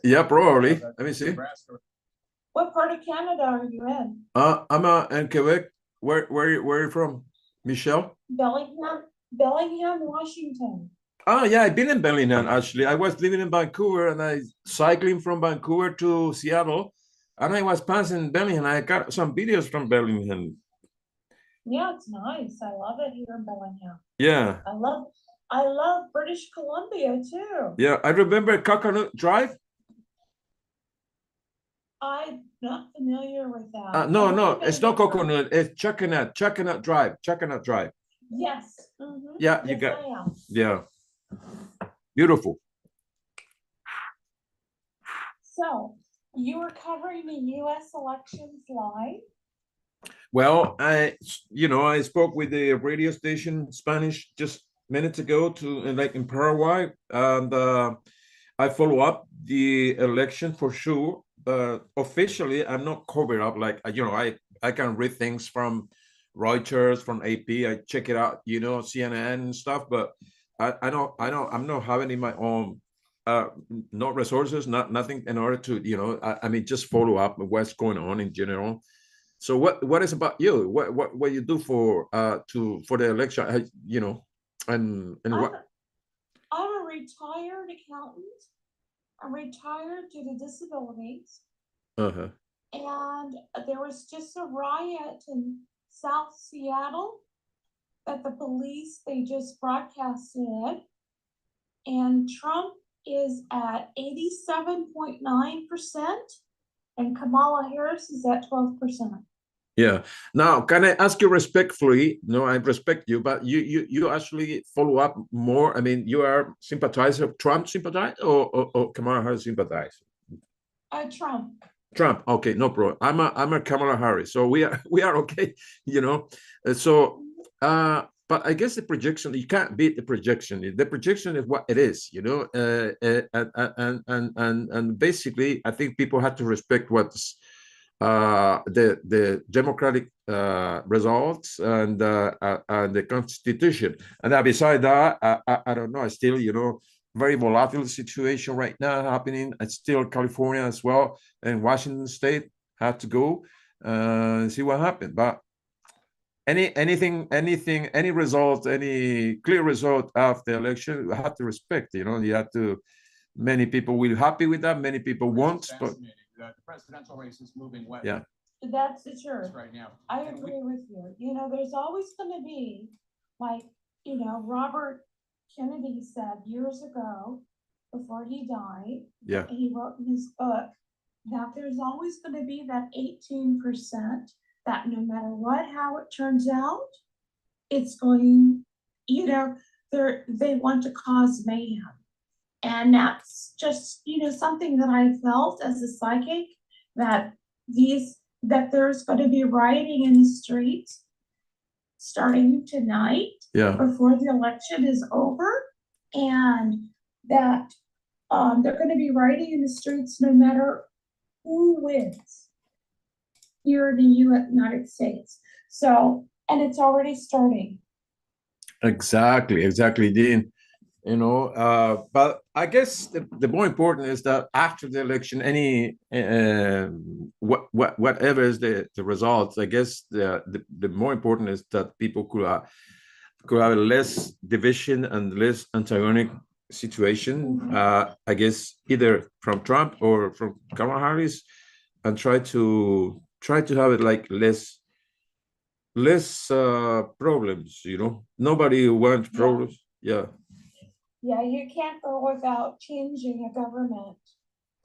Yeah, probably. Let me see. What part of Canada are you in? I'm in Quebec. Where are you from, Michelle? Bellingham, Washington. Oh yeah, I've been in Bellingham actually. I was living in Vancouver and I cycling from Vancouver to Seattle, and I was passing Bellingham. I got some videos from Bellingham. Yeah, it's nice. I love it here in Bellingham. Yeah. I love British Columbia too. Yeah, I remember Coconut Drive. I'm not familiar with that. No, it's not Coconut. It's Chuckanut Drive. Chuckanut Drive. Yes. Yeah, you got. Yeah. Beautiful. So you were covering the U.S. elections live? Well, I spoke with the radio station Spanish just minutes ago like in Paraguay, and I follow up the election for sure. Officially, I'm not covered up like I can read things from Reuters, from AP. I check it out, CNN and stuff, but I don't I'm not having in my own not resources, nothing in order to, just follow up with what's going on in general. So what is about you? What you do for the election? You know, and what? I'm a retired accountant. I'm retired due to disabilities. Uh-huh. And there was just a riot in South Seattle that the police, they just broadcasted it. And Trump is at 87.9%, and Kamala Harris is at 12%. Yeah. Now, can I ask you respectfully? No, I respect you, but you actually follow up more. I mean, you are sympathizer of Trump sympathizer or Kamala Harris sympathizer? Trump. Trump. Okay, no problem. I'm a Kamala Harris, so we are okay. You know, but I guess the projection, you can't beat the projection. The projection is what it is, you know, and basically, I think people have to respect what's the democratic results and the Constitution. And beside that, I don't know. Still, you know, very volatile situation right now happening. It's still California as well, and Washington State had to go see what happened. But any result, any clear result of the election, you have to respect. You know, you have to. Many people will be happy with that. Many people won't. But the presidential race is moving west. Yeah. That's the truth. Right now. I agree with you. You know, there's always going to be, like, you know, Robert Kennedy said years ago, before he died, Yeah. he wrote in his book that there's always going to be that 18% that no matter what, how it turns out, it's going, you know, they want to cause mayhem. And that's just, you know, something that I felt as a psychic, that there's going to be rioting in the streets starting tonight, before the election is over, and that they're going to be rioting in the streets no matter who wins here in the United States. So, and it's already starting. Exactly, Dean. You know, but I guess the more important is that after the election, any whatever is the results, I guess the more important is that people could have less division and less antagonic situation. I guess either from Trump or from Kamala Harris, and try to have it like less problems. You know, nobody wants problems. Yeah. Yeah, you can't go without changing a government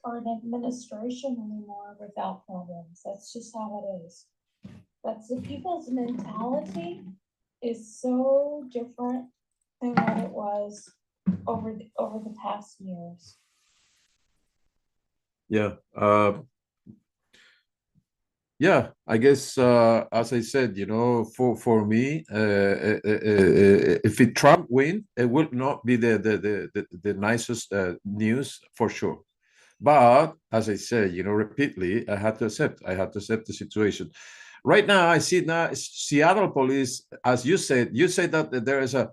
or an administration anymore without problems. That's just how it is. That's the people's mentality is so different than what it was over the past years. Yeah. Yeah, I guess as I said, you know, for me, if Trump win, it will not be the nicest news for sure. But as I said, you know, repeatedly, I had to accept the situation. Right now, I see now Seattle police, as you said that there is a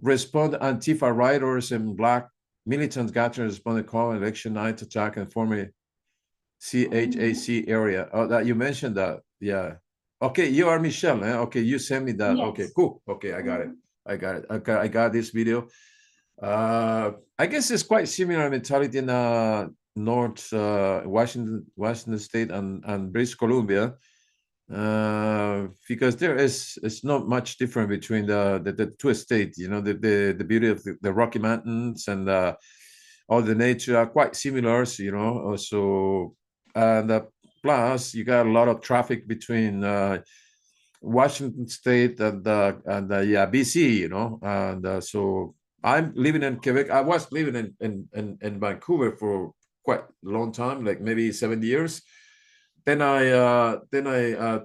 respond Antifa rioters and black militants got to respond to call election night attack and former CHAC area. Oh, that you mentioned that. Yeah. Okay, you are Michelle. Eh? Okay, you sent me that. Yes. Okay, cool. Okay, I got it. Okay, I got this video. I guess it's quite similar mentality in North Washington State and British Columbia. Because it's not much different between the two states. You know, the beauty of the Rocky Mountains and all the nature are quite similar. You know, so. And plus, you got a lot of traffic between Washington State and BC, you know, and so I'm living in Quebec. I was living in Vancouver for quite a long time, like maybe 7 years. Then I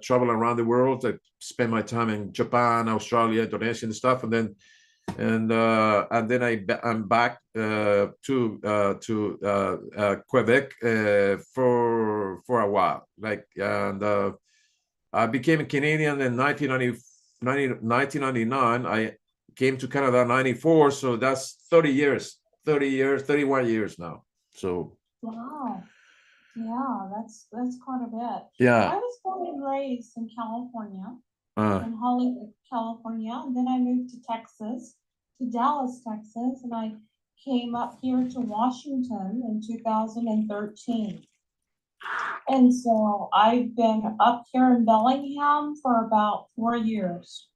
travel around the world. I spend my time in Japan, Australia, Indonesia, and stuff, and then I'm back to Quebec for a while. Like, and I became a Canadian in 1999. I came to Canada in 94, so that's 31 years now. So wow. Yeah, that's quite a bit. Yeah. I was born and raised in California, Uh, in Hollywood, California, and then I moved to Texas, to Dallas, Texas, and I came up here to Washington in 2013. And so I've been up here in Bellingham for about 4 years.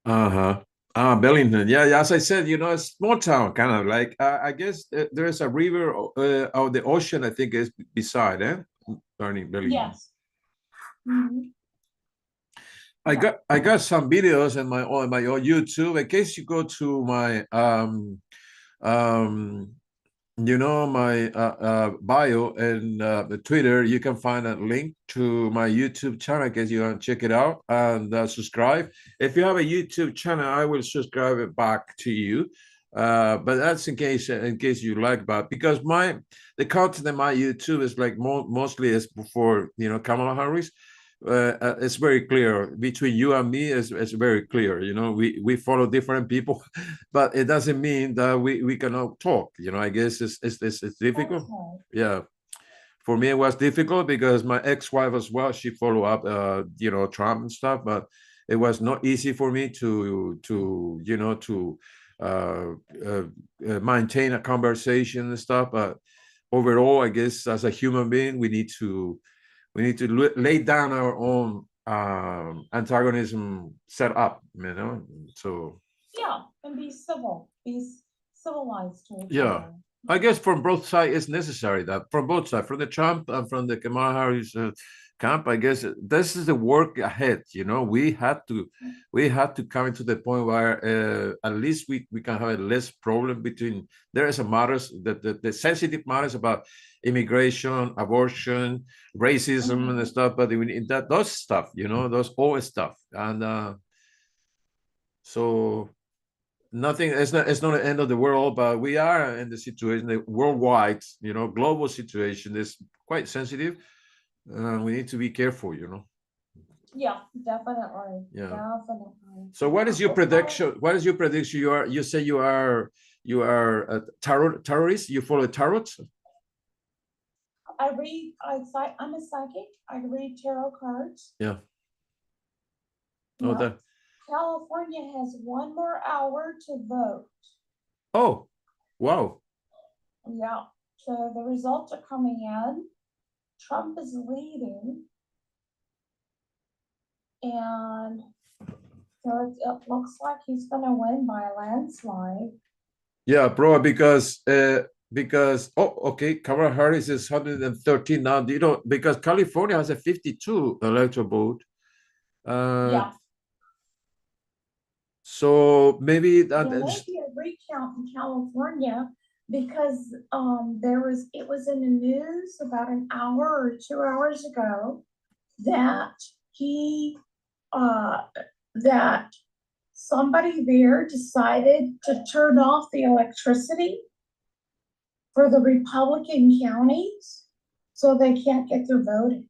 uh-huh. Bellington. Yeah, yeah, as I said, you know, a small town, kind of like, I guess there's a river of the ocean, I think is beside, Bellington. Yes. Mhm. I got some videos on my YouTube. In case you go to my you know, my bio and the Twitter, you can find a link to my YouTube channel in case you want to check it out and subscribe. If you have a YouTube channel, I will subscribe it back to you. But that's in case you like that, because the content in my YouTube is like mostly is before, you know, Kamala Harris. It's very clear between you and me. It's very clear. You know, we follow different people, but it doesn't mean that we cannot talk. You know, I guess it's difficult. Okay. Yeah, for me it was difficult because my ex-wife as well, she followed up you know, Trump and stuff, but it was not easy for me to you know, to maintain a conversation and stuff. But overall, I guess as a human being, we need to lay down our own antagonism set up, you know. So Yeah, and be civil, be civilized to each yeah, other. I guess from both sides it's necessary, that from both sides, from the Trump and from the Kamala Harris camp. I guess this is the work ahead. You know, we had to come into the point where at least we can have a less problem between. There is a matters the sensitive matters about immigration, abortion, racism, and stuff, but we need those stuff, you know, those old stuff. And so nothing, it's not the end of the world, but we are in the situation, the worldwide, you know, global situation is quite sensitive. We need to be careful, you know. Yeah, definitely. Yeah. Definitely. So what is your prediction? What is your prediction? You say you are a tarotist. You follow tarot? I'm a psychic. I read tarot cards. Yeah. Oh, Yeah. California has 1 more hour to vote. Oh, wow. Yeah. So the results are coming in. Trump is leading. And so it looks like he's going to win by a landslide. Yeah, probably because okay, Kamala Harris is 113 now. You know, because California has a 52 electoral vote. Yeah. So maybe There that may be a recount in California because it was in the news about an hour or 2 hours ago that that somebody there decided to turn off the electricity for the Republican counties so they can't get their voting.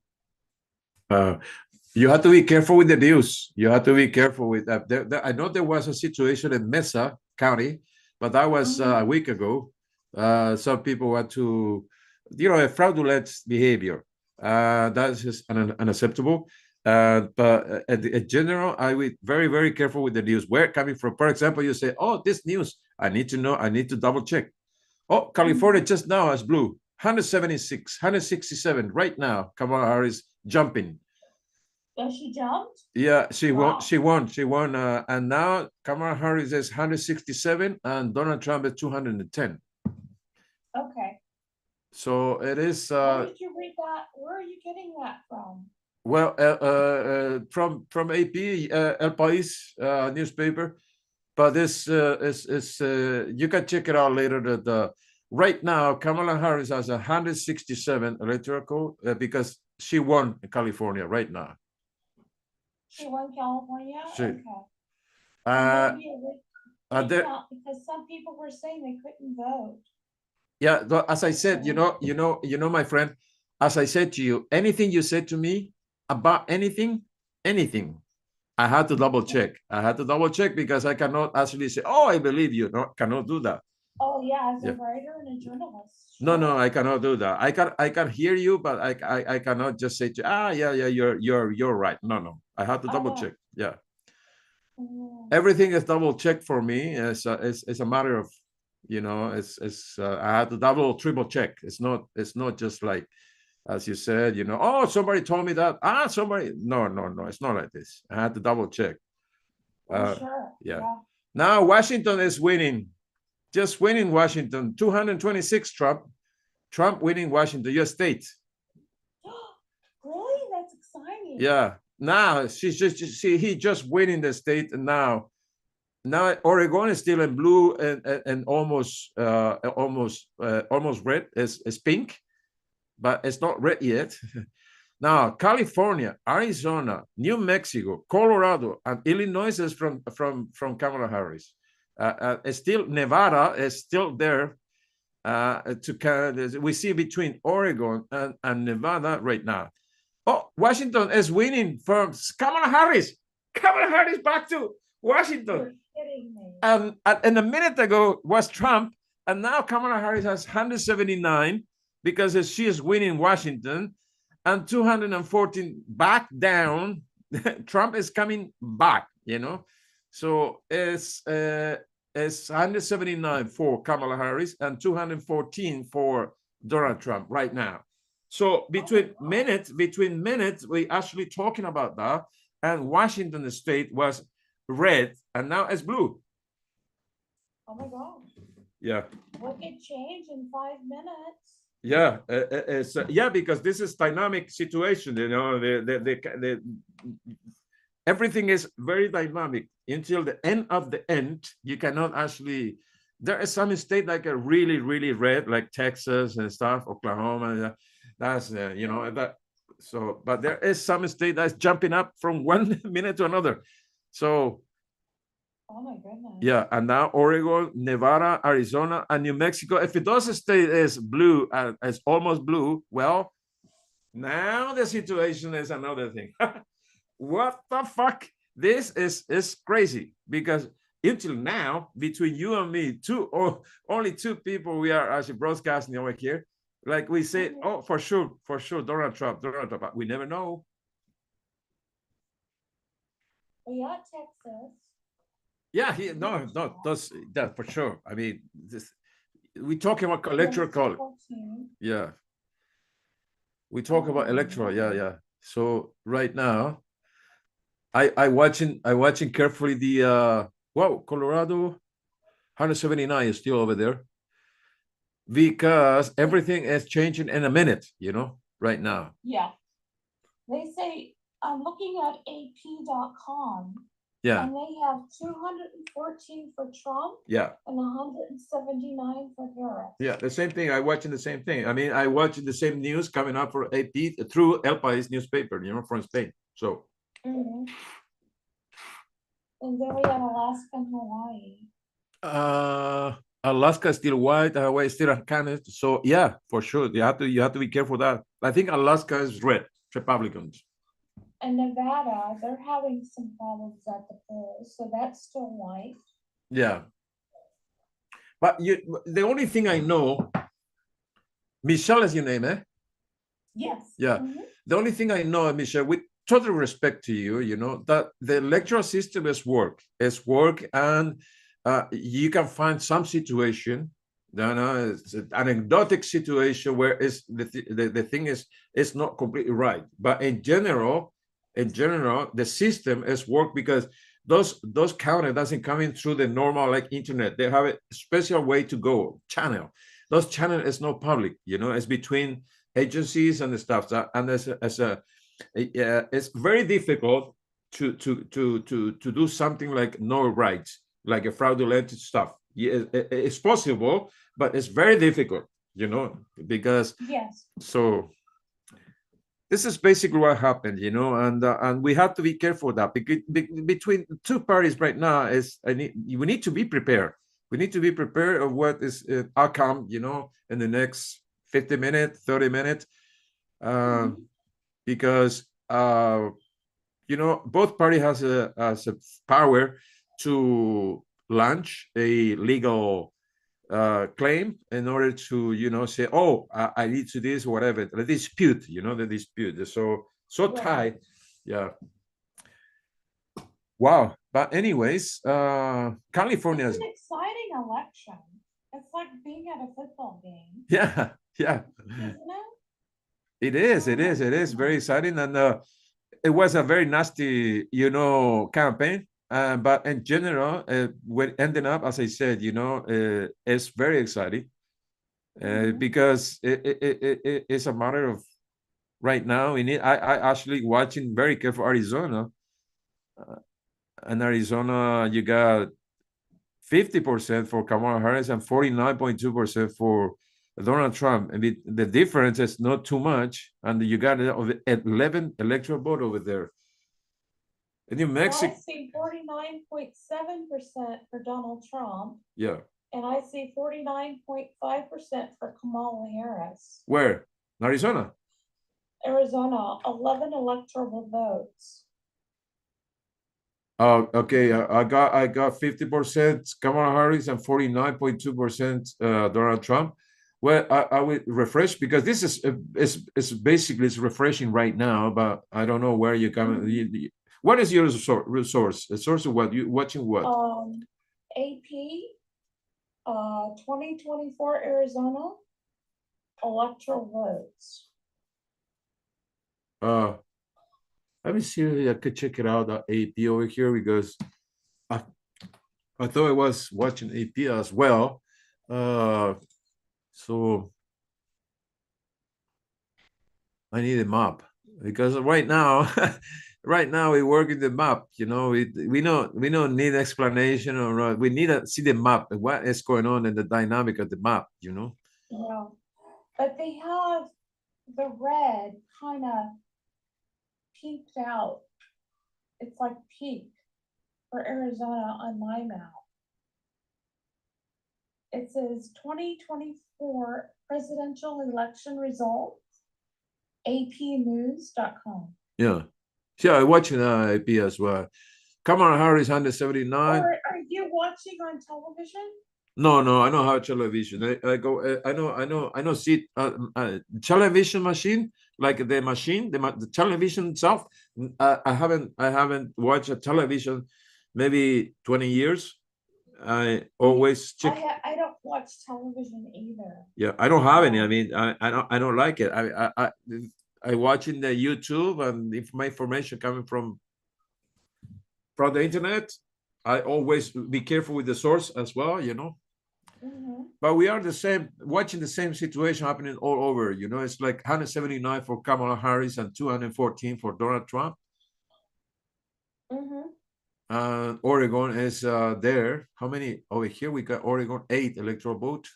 you have to be careful with the news. You have to be careful with that. I know there was a situation in Mesa County, but that was a week ago. Some people want to, you know, a fraudulent behavior. That's just unacceptable. But in general, I would very, very careful with the news. Where it coming from? For example, you say, "Oh, this news, I need to know. I need to double check." Oh, California just now is blue, 176, 167 right now. Kamala Harris jumping. Yeah, she jumped? Yeah, she Wow. won. And now Kamala Harris is 167 and Donald Trump is 210. Okay. So it is. Where did you read that? Where are you getting that from? Well, from AP, El País newspaper, but this is you can check it out later. That right now Kamala Harris has 167 electoral code because she won in California right now. She won California? She, okay. Because some people were saying they couldn't vote. Yeah, as I said, you know, my friend, as I said to you, anything you said to me about anything, I had to double check. I had to double check because I cannot actually say, "Oh, I believe you." No, cannot do that. Oh, yeah, as a Yeah. writer and a journalist. No, sure. I cannot do that. I can hear you, but I cannot just say yeah, you're right. No, I have to double check. Yeah, Mm. everything is double checked for me. It's a matter of, I have to double triple check. It's not just like, as you said, oh, somebody told me that. Somebody. No, it's not like this. I had to double check. Oh, sure. Yeah. Now Washington is winning. Just winning Washington. 226 Trump winning Washington, your state. Really? That's exciting. Yeah. Now he just winning the state, and now Oregon is still in blue and almost red. It's pink, but it's not red yet. Now California, Arizona, New Mexico, Colorado, and Illinois is from Kamala Harris. Still Nevada is still there. We see between Oregon and Nevada right now. Oh, Washington is winning from Kamala Harris. Kamala Harris back to Washington. You're kidding me. And a minute ago was Trump, and now Kamala Harris has 179 because she is winning Washington, and 214 back down. Trump is coming back, So it's 179 for Kamala Harris and 214 for Donald Trump right now. So between minutes, we actually talking about that, and Washington State was red, and now it's blue. Oh my God. Yeah. What could change in 5 minutes? Yeah, because this is dynamic situation. Everything is very dynamic until the end of the end. You cannot actually. There is some state like a really, really red, like Texas and stuff, Oklahoma. That's that. So, but there is some state that's jumping up from one minute to another. So. Oh my goodness. Yeah, and now Oregon, Nevada, Arizona, and New Mexico. If it does stay as blue, as almost blue, well, now the situation is another thing. What the fuck? This is crazy, because until now, between you and me, only two people we are actually broadcasting over here. Like we say, oh, for sure, Donald Trump. But we never know. We are Texas. Yeah, does that for sure. I mean, we talking about electoral college. Yeah, we talk about electoral. Yeah. So right now, I watching carefully the Colorado 179 is still over there, because everything is changing in a minute. Right now. Yeah, they say I'm looking at AP.com. Yeah. And they have 214 for Trump. Yeah. And 179 for Harris. Yeah, the same thing. I watching the same thing. I mean, I watching the same news coming up for AP through El País newspaper, from Spain. So. Mm-hmm. And then we have Alaska and Hawaii. Alaska is still white. Hawaii is still Canada. So yeah, for sure, you have to be careful of that. I think Alaska is red, Republicans. And Nevada, they're having some problems at the polls, so that's still white. Yeah. But the only thing I know, Michelle is your name, eh? Yes. Yeah. Mm-hmm. The only thing I know, Michelle, with total respect to you, that the electoral system is work, and you can find some situation, it's an anecdotic situation where the thing is not completely right. But in general, the system is work, because those counter doesn't come in through the normal like internet. They have a special way to go channel. Those channel is not public. It's between agencies and the stuff. And it's very difficult to do something like no rights, like a fraudulent stuff. It's possible, but it's very difficult. Because yes. So. This is basically what happened, and we have to be careful of that, because between two parties right now we need to be prepared. We need to be prepared of what is outcome, in the next 50 minutes, 30 minutes, because both parties has a power to launch a legal claim in order to, you know, say, oh, I need to this, whatever, the dispute, you know, the dispute. So Right. tight. Yeah. Wow. But anyways, California It's is, an exciting election. It's like being at a football game, yeah, yeah. isn't it? It is very exciting. And it was a very nasty, you know, campaign. But in general, when ending up, as I said, you know, it's very exciting because it's a matter of right now. We need. I actually watching very careful Arizona. And Arizona, you got 50% for Kamala Harris and 49.2% for Donald Trump. I mean, the difference is not too much, and you got 11 electoral vote over there. In New Mexico, I see 49.7% for Donald Trump, yeah. and I see 49.5% for Kamala Harris. Where? Arizona? Arizona, 11 electoral votes. Okay. I got 50% Kamala Harris and 49.2% Donald Trump. Well, I will refresh because this is basically it's refreshing right now, but I don't know where you come. What is your source? The source of what you watching? What? AP, 2024 Arizona electoral votes. Let me see if I could check it out. AP over here because I thought I was watching AP as well. So I need a map because right now, right now we work in the map. You know, we don't need explanation or we need to see the map. What is going on in the dynamic of the map? You know. Yeah, but they have the red kind of peaked out. It's like peak for Arizona on my map. It says 2024 presidential election results, apnews.com. Yeah. Yeah, I'm watching AP as well. Kamala Harris 179. Or are you watching on television? No, I don't have television. I go. I know. See, television machine, like the machine, the television itself. I haven't watched a television, maybe 20 years. I always check. I don't watch television either. Yeah, I don't have any. I mean, I don't like it. I watching the YouTube and if my information coming from the internet. I always be careful with the source as well, you know. But we are the same, watching the same situation happening all over. You know, it's like 179 for Kamala Harris and 214 for Donald Trump. Oregon is there. How many over here? We got Oregon 8 electoral vote.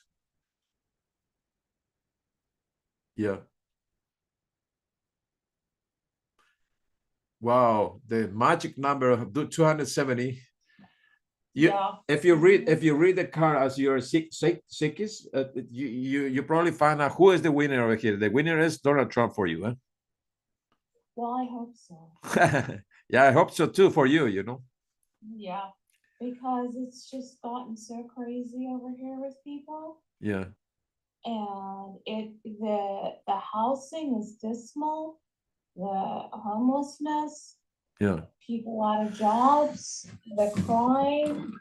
Yeah. Wow, the magic number of 270. If you read the card as your sickest, you probably find out who is the winner over here. The winner is Donald Trump for you, huh? Well, I hope so. Yeah, I hope so too for you, you know. Yeah, because it's just gotten so crazy over here with people. Yeah. And the housing is dismal, the homelessness. Yeah. People out of jobs, the crime.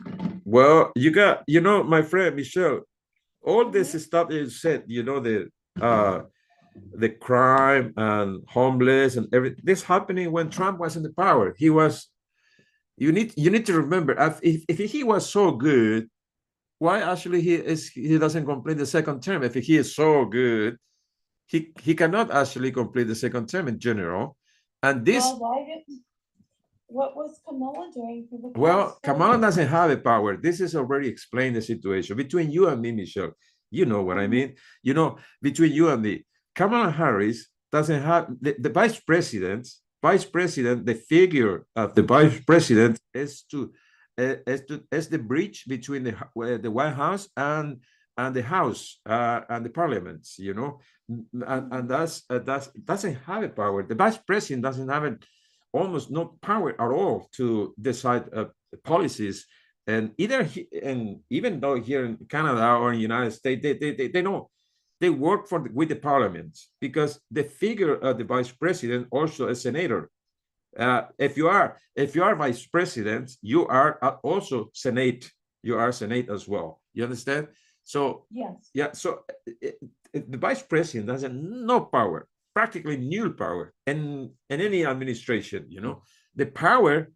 Well, you got, you know, my friend Michelle, all this stuff you said, you know, the crime and homeless and everything. This happening when Trump was in the power. He was. You need to remember if he was so good, why actually he doesn't complete the second term? If he is so good, he cannot actually complete the second term in general. And this. Well, what was Kamala doing for the past? Well, Kamala doesn't have the power. This is already explained the situation between you and me, Michelle. You know what I mean? You know, between you and me, Kamala Harris doesn't have the vice president, the figure of the vice president is the bridge between the White House and the House and the Parliament, you know, and that's doesn't have a power. The vice president doesn't have almost no power at all to decide policies And and even though here in Canada or in the United States, they know they work with the parliament, because the figure of the vice president also a senator. If you are vice president, you are also senate. You are senate as well. You understand? So Yes. yeah. So the vice president has no power, practically nil power in any administration. You know, the power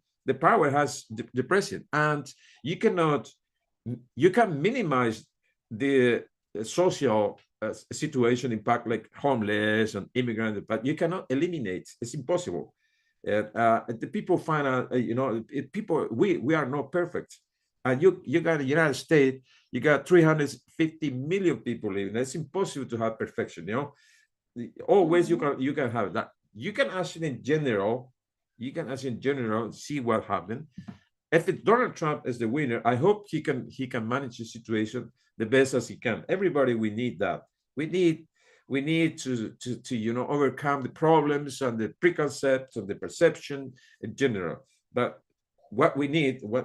has the president, and you can minimize the social situation impact, like homeless and immigrants, but you cannot eliminate. It's impossible. The people find out, we are not perfect. And you got the United States, you got 350 million people living. It's impossible to have perfection. Always you can have that. You can actually in general see what happened. If Donald Trump is the winner, I hope he can manage the situation the best as he can. Everybody, we need that. We need to overcome the problems and the preconcepts and the perception in general. But what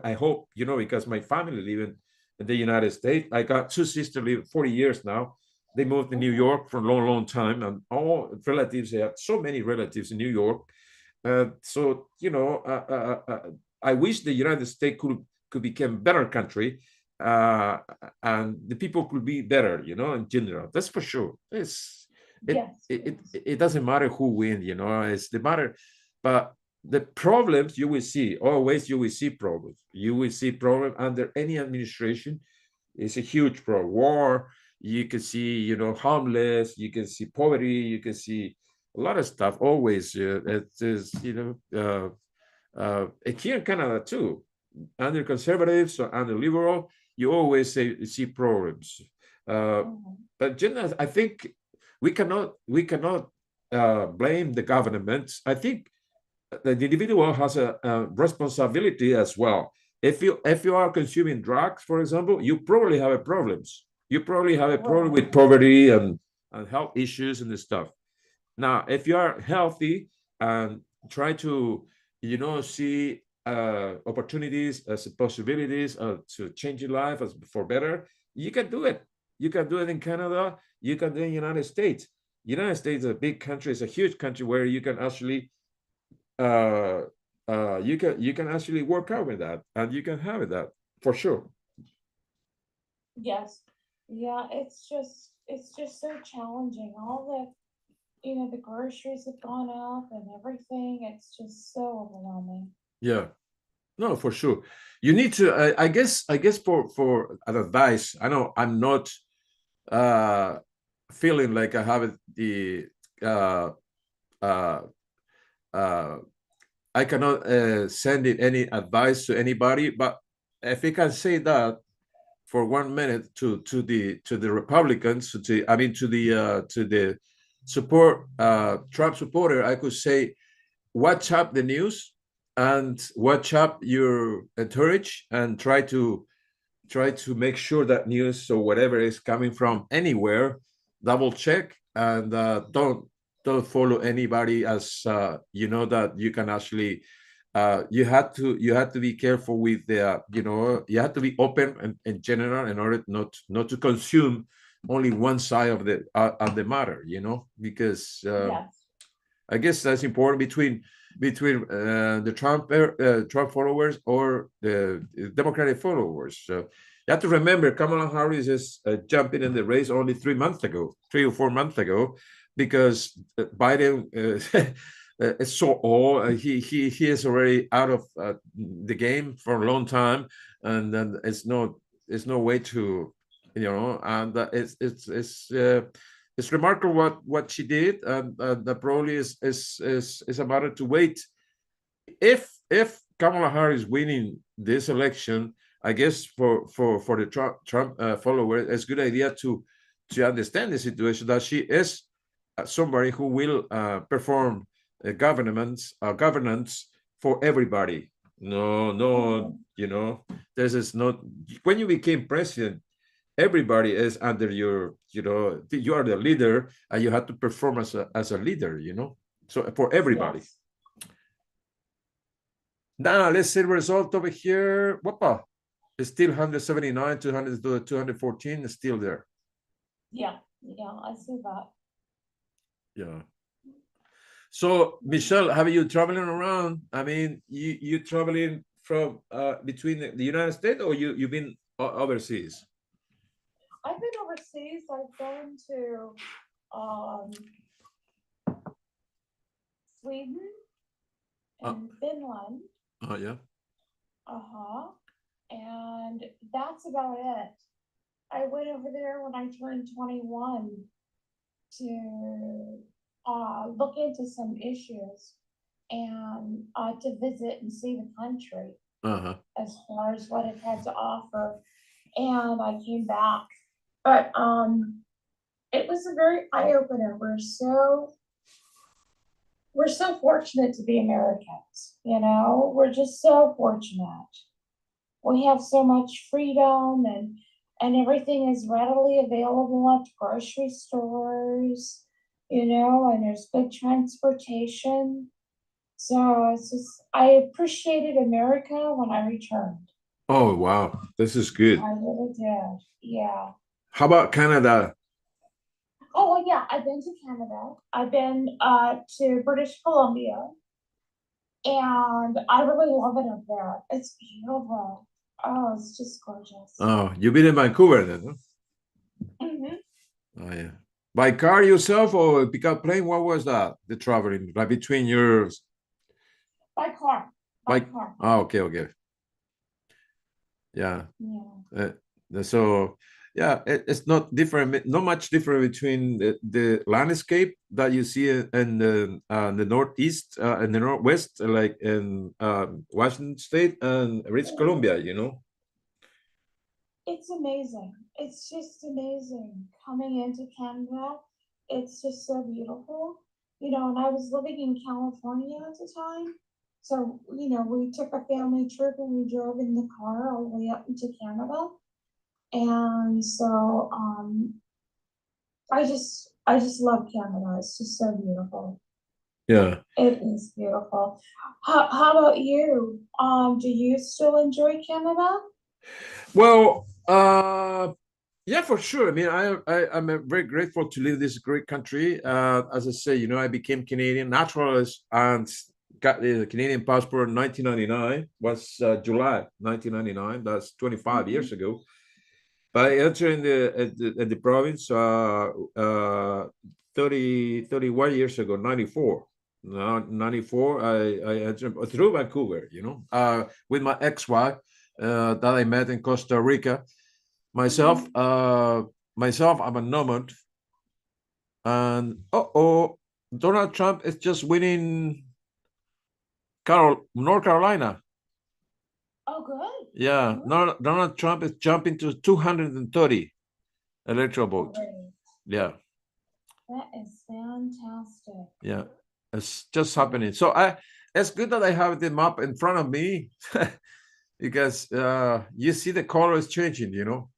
I hope, because my family live in the United States. I got two sisters live 40 years now. They moved to New York for a long, long time, and all relatives, they have so many relatives in New York. So I wish the United States could become a better country, and the people could be better, in general. That's for sure. It doesn't matter who wins, it's the matter. But the problems you will see, always you will see problems. You will see problems under any administration. It's a huge problem. War, you can see, homeless, you can see poverty, you can see a lot of stuff. Always, it is, here in Canada too, under conservatives or under liberal, you always see problems. But generally, I think we cannot blame the government. I think the individual has a responsibility as well. If you are consuming drugs, for example, you probably have a problems. You probably have a problem with poverty and health issues and this stuff. Now, if you are healthy and try to, see opportunities as possibilities to change your life for better, you can do it. You can do it in Canada. You can do it in the United States. United States is a big country. It's a huge country where you can actually you can actually work out with that, and you can have that for sure. Yes. Yeah, it's just so challenging. All the groceries have gone up and everything. It's just so overwhelming. Yeah. No, for sure. You need to, I guess for advice, I know I'm not feeling like I have the I cannot send it any advice to anybody, but if I can say that for 1 minute to the Republicans, to the support Trump supporter, I could say, watch up the news and watch up your entourage, and try to make sure that news or whatever is coming from anywhere, double check, and don't follow anybody as that you can actually you have to be careful with the you have to be open in general in order not to consume only one side of the matter, because Yes. I guess that's important between the Trump followers or the Democratic followers. So you have to remember, Kamala Harris is jumping in the race only 3 or 4 months ago, because Biden is so old. He is already out of the game for a long time, and then it's no way to, and it's remarkable what she did, and that probably is a matter to wait. If Kamala Harris winning this election, I guess for the Trump followers, it's a good idea to understand the situation, that she is somebody who will perform governance for everybody. No, this is not, when you became president, everybody is under your, you are the leader, and you have to perform as a leader, so for everybody. Yes. Now let's see the result over here. Whoopa. it's still 179, 200, 214 is still there. Yeah, I see that. Yeah. So Michelle, have you traveling around? I mean, you traveling from between the United States, or you've been overseas? I've been overseas. I've been to Sweden and Finland. Oh yeah. And that's about it. I went over there when I turned 21 to look into some issues and to visit and see the country as far as what it had to offer. And I came back. But it was a very eye-opener. We're so fortunate to be Americans, you know, we're just so fortunate. We have so much freedom and everything is readily available at grocery stores, you know, and there's good transportation. So it's just, I appreciated America when I returned. Oh, wow. This is good. I really did. Yeah. How about Canada? Oh, well, yeah, I've been to Canada. I've been to British Columbia. And I really love it up there. It's beautiful. Oh, it's just gorgeous. Oh, you've been in Vancouver then, huh? Oh, yeah. By car yourself or pick up plane? What was that? The traveling like between yours? By car. By car. Oh, okay. Yeah. So yeah, it's not different, not much different between the landscape that you see in the northeast and the northwest, like in Washington State and British Columbia, you know. It's amazing. It's just amazing coming into Canada. It's just so beautiful, you know. And I was living in California at the time, so you know, we took a family trip and we drove in the car all the way up into Canada. And so I just love Canada. It's just so beautiful. Yeah. It is beautiful. How about you? Do you still enjoy Canada? Well, yeah, for sure. I mean, I'm very grateful to live in this great country. As I say, you know, I became Canadian naturalist and got the Canadian passport in 1999. Was July 1999. That's 25 years ago. But I entered in the province 31 years ago, 94. Now, 94, I entered through Vancouver, you know, with my ex-wife that I met in Costa Rica. Myself, I'm a nomad. And Donald Trump is just winning North Carolina. Oh, good. Yeah, Donald Trump is jumping to 230 electoral votes. Yeah. That is fantastic. Yeah, it's just happening. So it's good that I have the map in front of me because you see the color is changing, you know,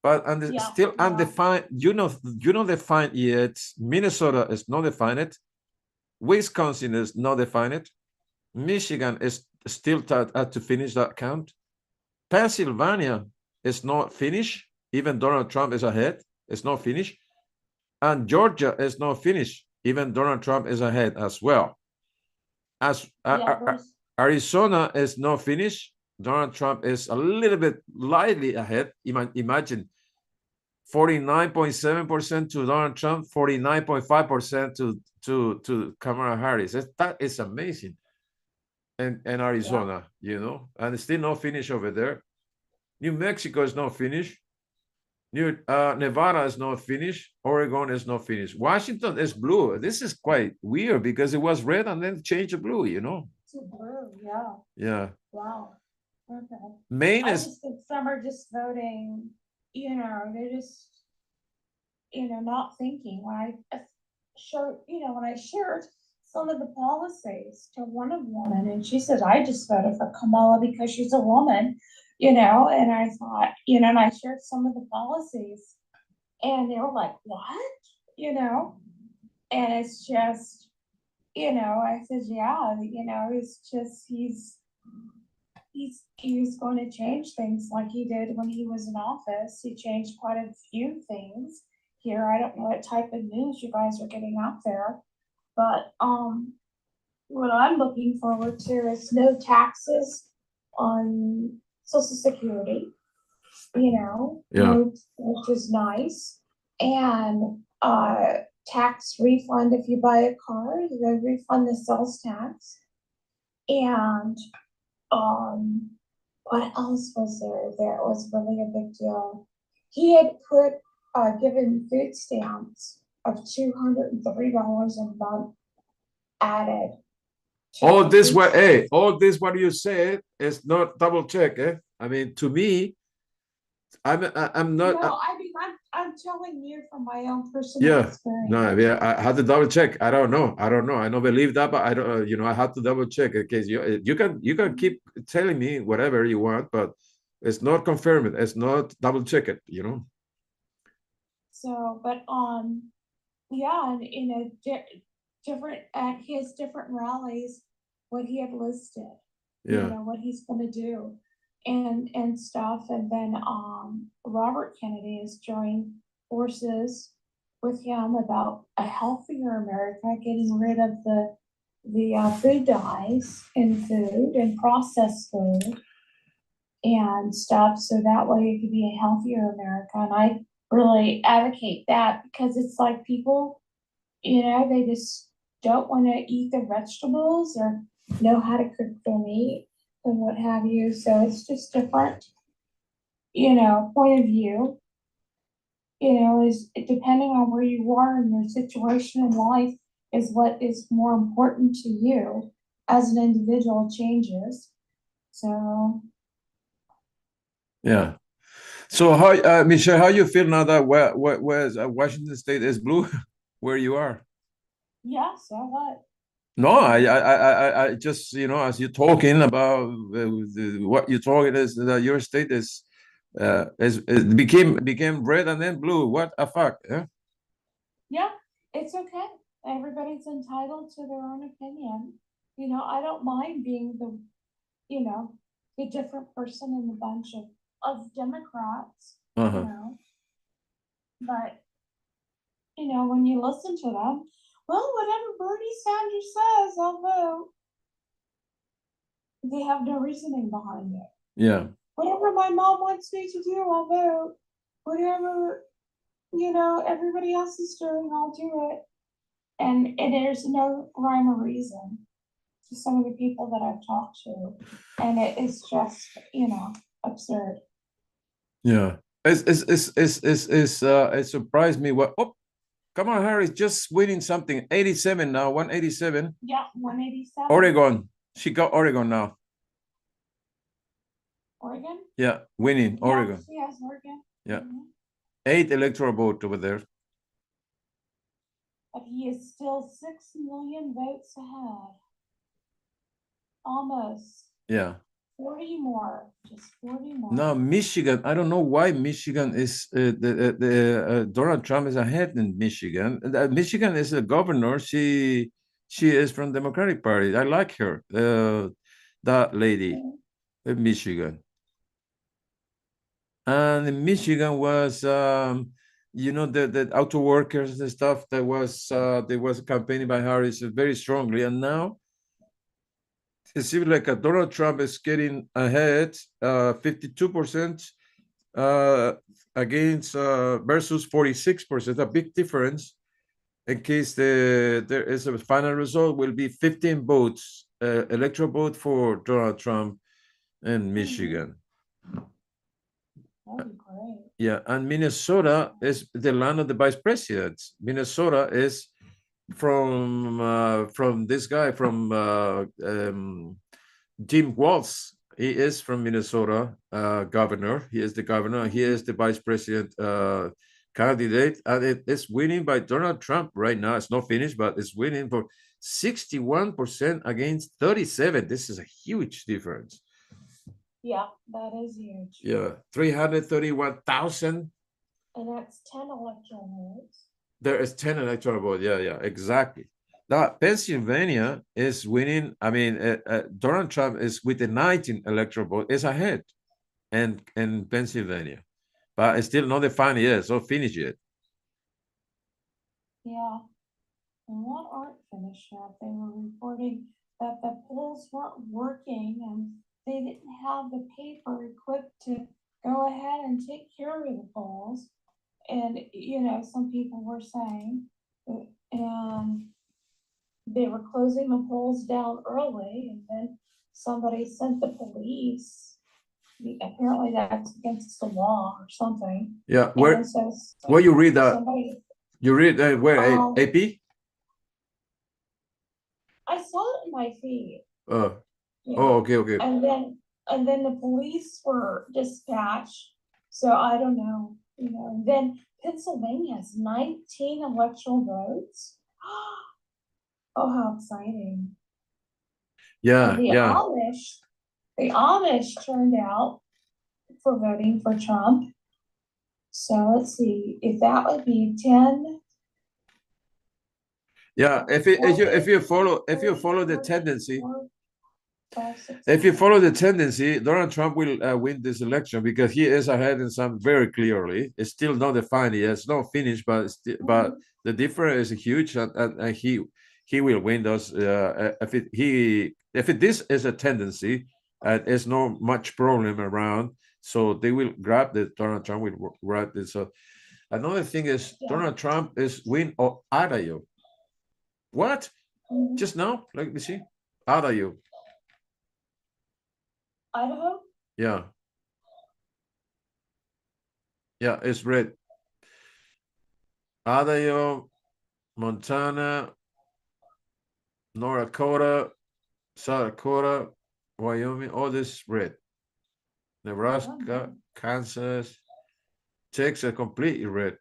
but still undefined. You know, defined yet. Minnesota is not defined. Wisconsin is not defined. Michigan is still to finish that count. Pennsylvania is not finished. Even Donald Trump is ahead. It's not finished. And Georgia is not finished. Even Donald Trump is ahead as well. As Arizona is not finished. Donald Trump is a little bit lightly ahead. Imagine 49.7% to Donald Trump, 49.5% to Kamala Harris. That is amazing. And Arizona, you know, and it's still not finished over there. New Mexico is not finished. Nevada is not finished. Oregon is not finished. Washington is blue. This is quite weird because it was red and then changed to blue, you know. To blue, yeah. Yeah. Wow. Okay. Maine is. I just think some are just voting, you know, they're just, you know, not thinking. When I showed, you know, when I shared some of the policies to one of woman, and she said, I just voted for Kamala because she's a woman, you know, and I thought, you know, and I shared some of the policies and they were like, what? You know, and it's just, you know, I said, yeah, you know, it's just, he's going to change things like he did when he was in office. He changed quite a few things here. I don't know what type of news you guys are getting out there, but what I'm looking forward to is no taxes on Social Security, Yeah. which is nice, and tax refund if you buy a car, they refund the sales tax, and what else was there? There was really a big deal. He had given food stamps of $203 a month added. All this what you said is not double check, eh? I mean, to me, I'm not. No, I mean, I'm telling you from my own personal experience. No, yeah, I had to double check. I don't know. I don't believe that, but I don't. I had to double check in case you can keep telling me whatever you want, but it's not confirmed. It's not double check it. So, but yeah, and in a different at his different rallies, what he had listed, what he's going to do, and stuff, and then Robert Kennedy is joining forces with him about a healthier America, getting rid of the food dyes in food and processed food and stuff, so that way it could be a healthier America. And I really advocate that because it's like people, they just don't want to eat their vegetables or know how to cook their meat and what have you. So it's just different, point of view, is depending on where you are in your situation in life is what is more important to you as an individual changes. So. Yeah. So how, Michelle, how you feel now that where's Washington State is blue, where you are? Yeah. So what? No, I just as you're talking about what you're talking is that your state is became red and then blue. What a fuck? Yeah. Yeah, it's okay. Everybody's entitled to their own opinion. I don't mind being the different person in the bunch of Democrats. But when you listen to them, well, whatever Bernie Sanders says, I'll vote. They have no reasoning behind it. Yeah. Whatever my mom wants me to do, I'll vote. Whatever, everybody else is doing, I'll do it. And there's no rhyme or reason to some of the people that I've talked to. And it is just, absurd. Yeah. It surprised me. Kamala Harris just winning something, 87 now, 187. Yeah, 187. Oregon. She got Oregon now. Oregon? Yeah, winning Oregon. She has Oregon. Yeah. 8 electoral vote over there. But he is still 6 million votes ahead. Almost. Yeah. 40 more, just 40 more. Now, Michigan, I don't know why Michigan is, Donald Trump is ahead in Michigan. Michigan is a governor. She is from Democratic Party. I like her, that lady in Michigan. And in Michigan was, the auto workers and stuff that was, there was campaigning by Harris very strongly. And now, it seems like Donald Trump is getting ahead, 52% against versus 46%, a big difference. In case there is a final result, will be 15 votes, electoral vote for Donald Trump in Michigan. That'd be great. Yeah, and Minnesota is the land of the vice presidents. Minnesota is from this guy from Jim Walz. He is from Minnesota, governor. He is the governor. He is the vice president candidate, and it is winning by Donald Trump right now. It's not finished, but it's winning for 61% against 37. This is a huge difference. Yeah, that is huge. Yeah, 331,000. And that's 10 electoral votes. There is 10 electoral votes. Yeah, exactly. Now, Pennsylvania is winning. I mean, Donald Trump is with the 19 electoral vote is ahead, and in Pennsylvania, but it's still not defined yet, so finished yet. Yeah. And what aren't finished yet? They were reporting that the polls weren't working and they didn't have the paper equipped to go ahead and take care of the polls. And, you know, some people were saying, and they were closing the polls down early and then somebody sent the police. Apparently that's against the law or something. Yeah, where And so where you read that? somebody, You read where AP? I saw it in my feed. Oh, Yeah. oh, okay. And then the police were dispatched. So I don't know, you know, and then Pennsylvania has 19 electoral votes. Oh, how exciting. Yeah, And yeah. The Amish turned out for voting for Trump. So let's see, if that would be 10. Yeah, if you follow the tendency, if you follow the tendency, Donald Trump will win this election because he is ahead in some very clearly. It's still not defined yet. It's not finished, but but the difference is huge, and he will win those. If this is a tendency, there's no much problem around. So they will grab the Donald Trump will grab this. So another thing is Donald Trump is win Iowa. What? Just now? Let me see. Iowa. Idaho? Yeah. Yeah, it's red. Idaho, Montana, North Dakota, South Dakota, Wyoming, all this red. Nebraska, Kansas, Texas, completely red.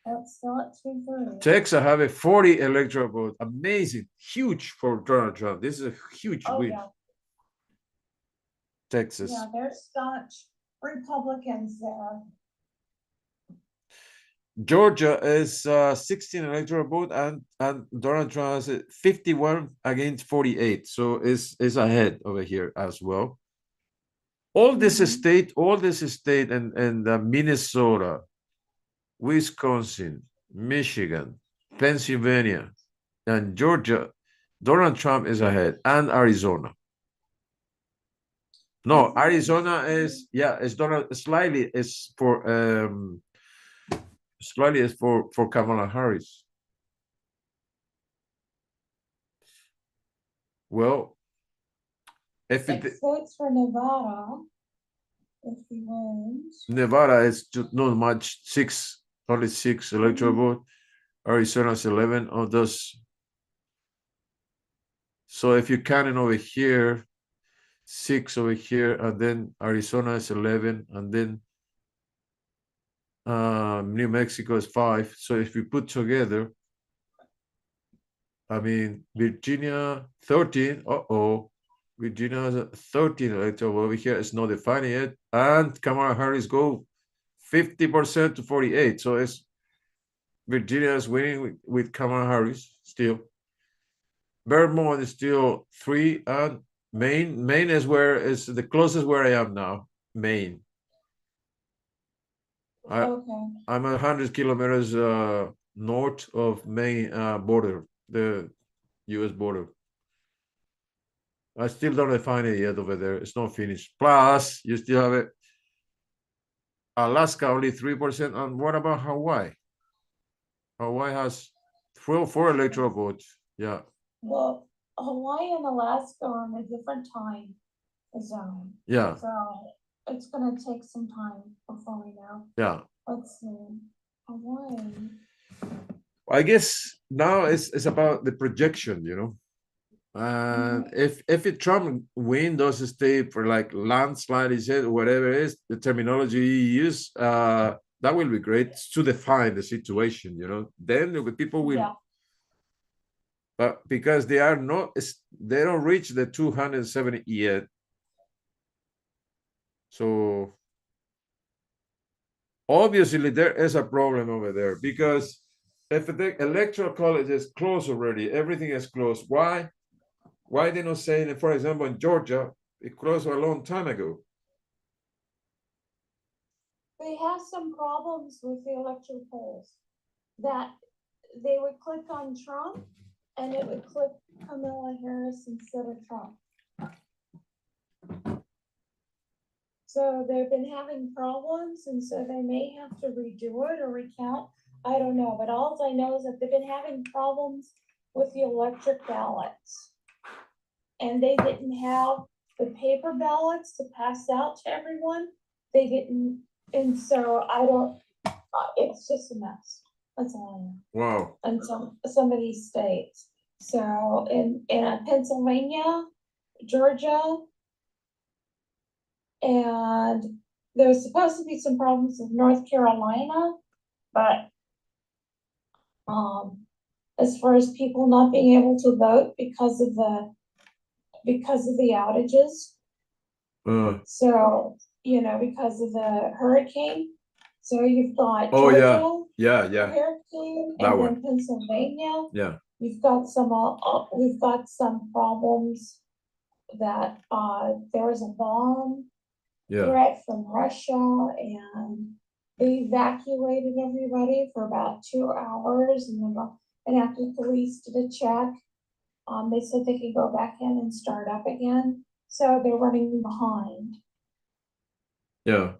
That's still at 2:30. Texas have a 40 electoral vote. Amazing. Huge for Donald Trump. This is a huge win. Yeah. Texas. Yeah, there's staunch Republicans there. Georgia is 16 electoral vote and Donald Trump has 51 against 48. So is ahead over here as well. All this state and Minnesota, Wisconsin, Michigan, Pennsylvania, and Georgia, Donald Trump is ahead, and Arizona. No, Arizona is it's Donald slightly is for Kamala Harris. Well, if 6 votes for Nevada, if he wins. Nevada is not much, only 6 electoral vote. Arizona is 11 of those. So if you count it over here, 6 over here, and then Arizona is 11, and then New Mexico is 5. So if you put together, I mean, Virginia 13. Virginia has 13 electoral over here. It's not defined yet. And Kamala Harris go 50% to 48. So it's Virginia is winning with Kamala Harris still. Vermont is still 3, and Maine is the closest where I am now. Maine. I'm 100 kilometers north of Maine border, the U.S. border. I still don't define it yet over there. It's not finished. Plus, you still have it. Alaska only 3%. And what about Hawaii? Hawaii has 4 electoral votes. Yeah. Well, Hawaii and Alaska are in a different time zone. Yeah. So it's gonna take some time before we know. Yeah. Let's see. Hawaii. I guess now it's about the projection, you know. And if Trump win those states for like landslide, he said, whatever it is, the terminology he used, that will be great to define the situation, you know. Then the people will, but because they don't reach the 270 yet. So obviously there is a problem over there because if the electoral college is closed already, everything is closed. Why? Why they not saying, for example, in Georgia, it closed a long time ago? They have some problems with the electoral polls, that they would click on Trump and it would click Kamala Harris instead of Trump. So they've been having problems, and so they may have to redo it or recount. I don't know, but all I know is that they've been having problems with the electric ballots. And they didn't have the paper ballots to pass out to everyone. They didn't, and so I don't, it's just a mess. That's all I know. Wow. And some of these states. So in Pennsylvania, Georgia, and there's supposed to be some problems with North Carolina, but as far as people not being able to vote because of the outages. So, you know, because of the hurricane. So you've got Georgia, yeah. hurricane, That and one. then Pennsylvania. Yeah. We've got some problems that there was a bomb threat from Russia, and they evacuated everybody for about 2 hours, and then after the police did a check, they said they could go back in and start up again. So they're running behind. Yeah.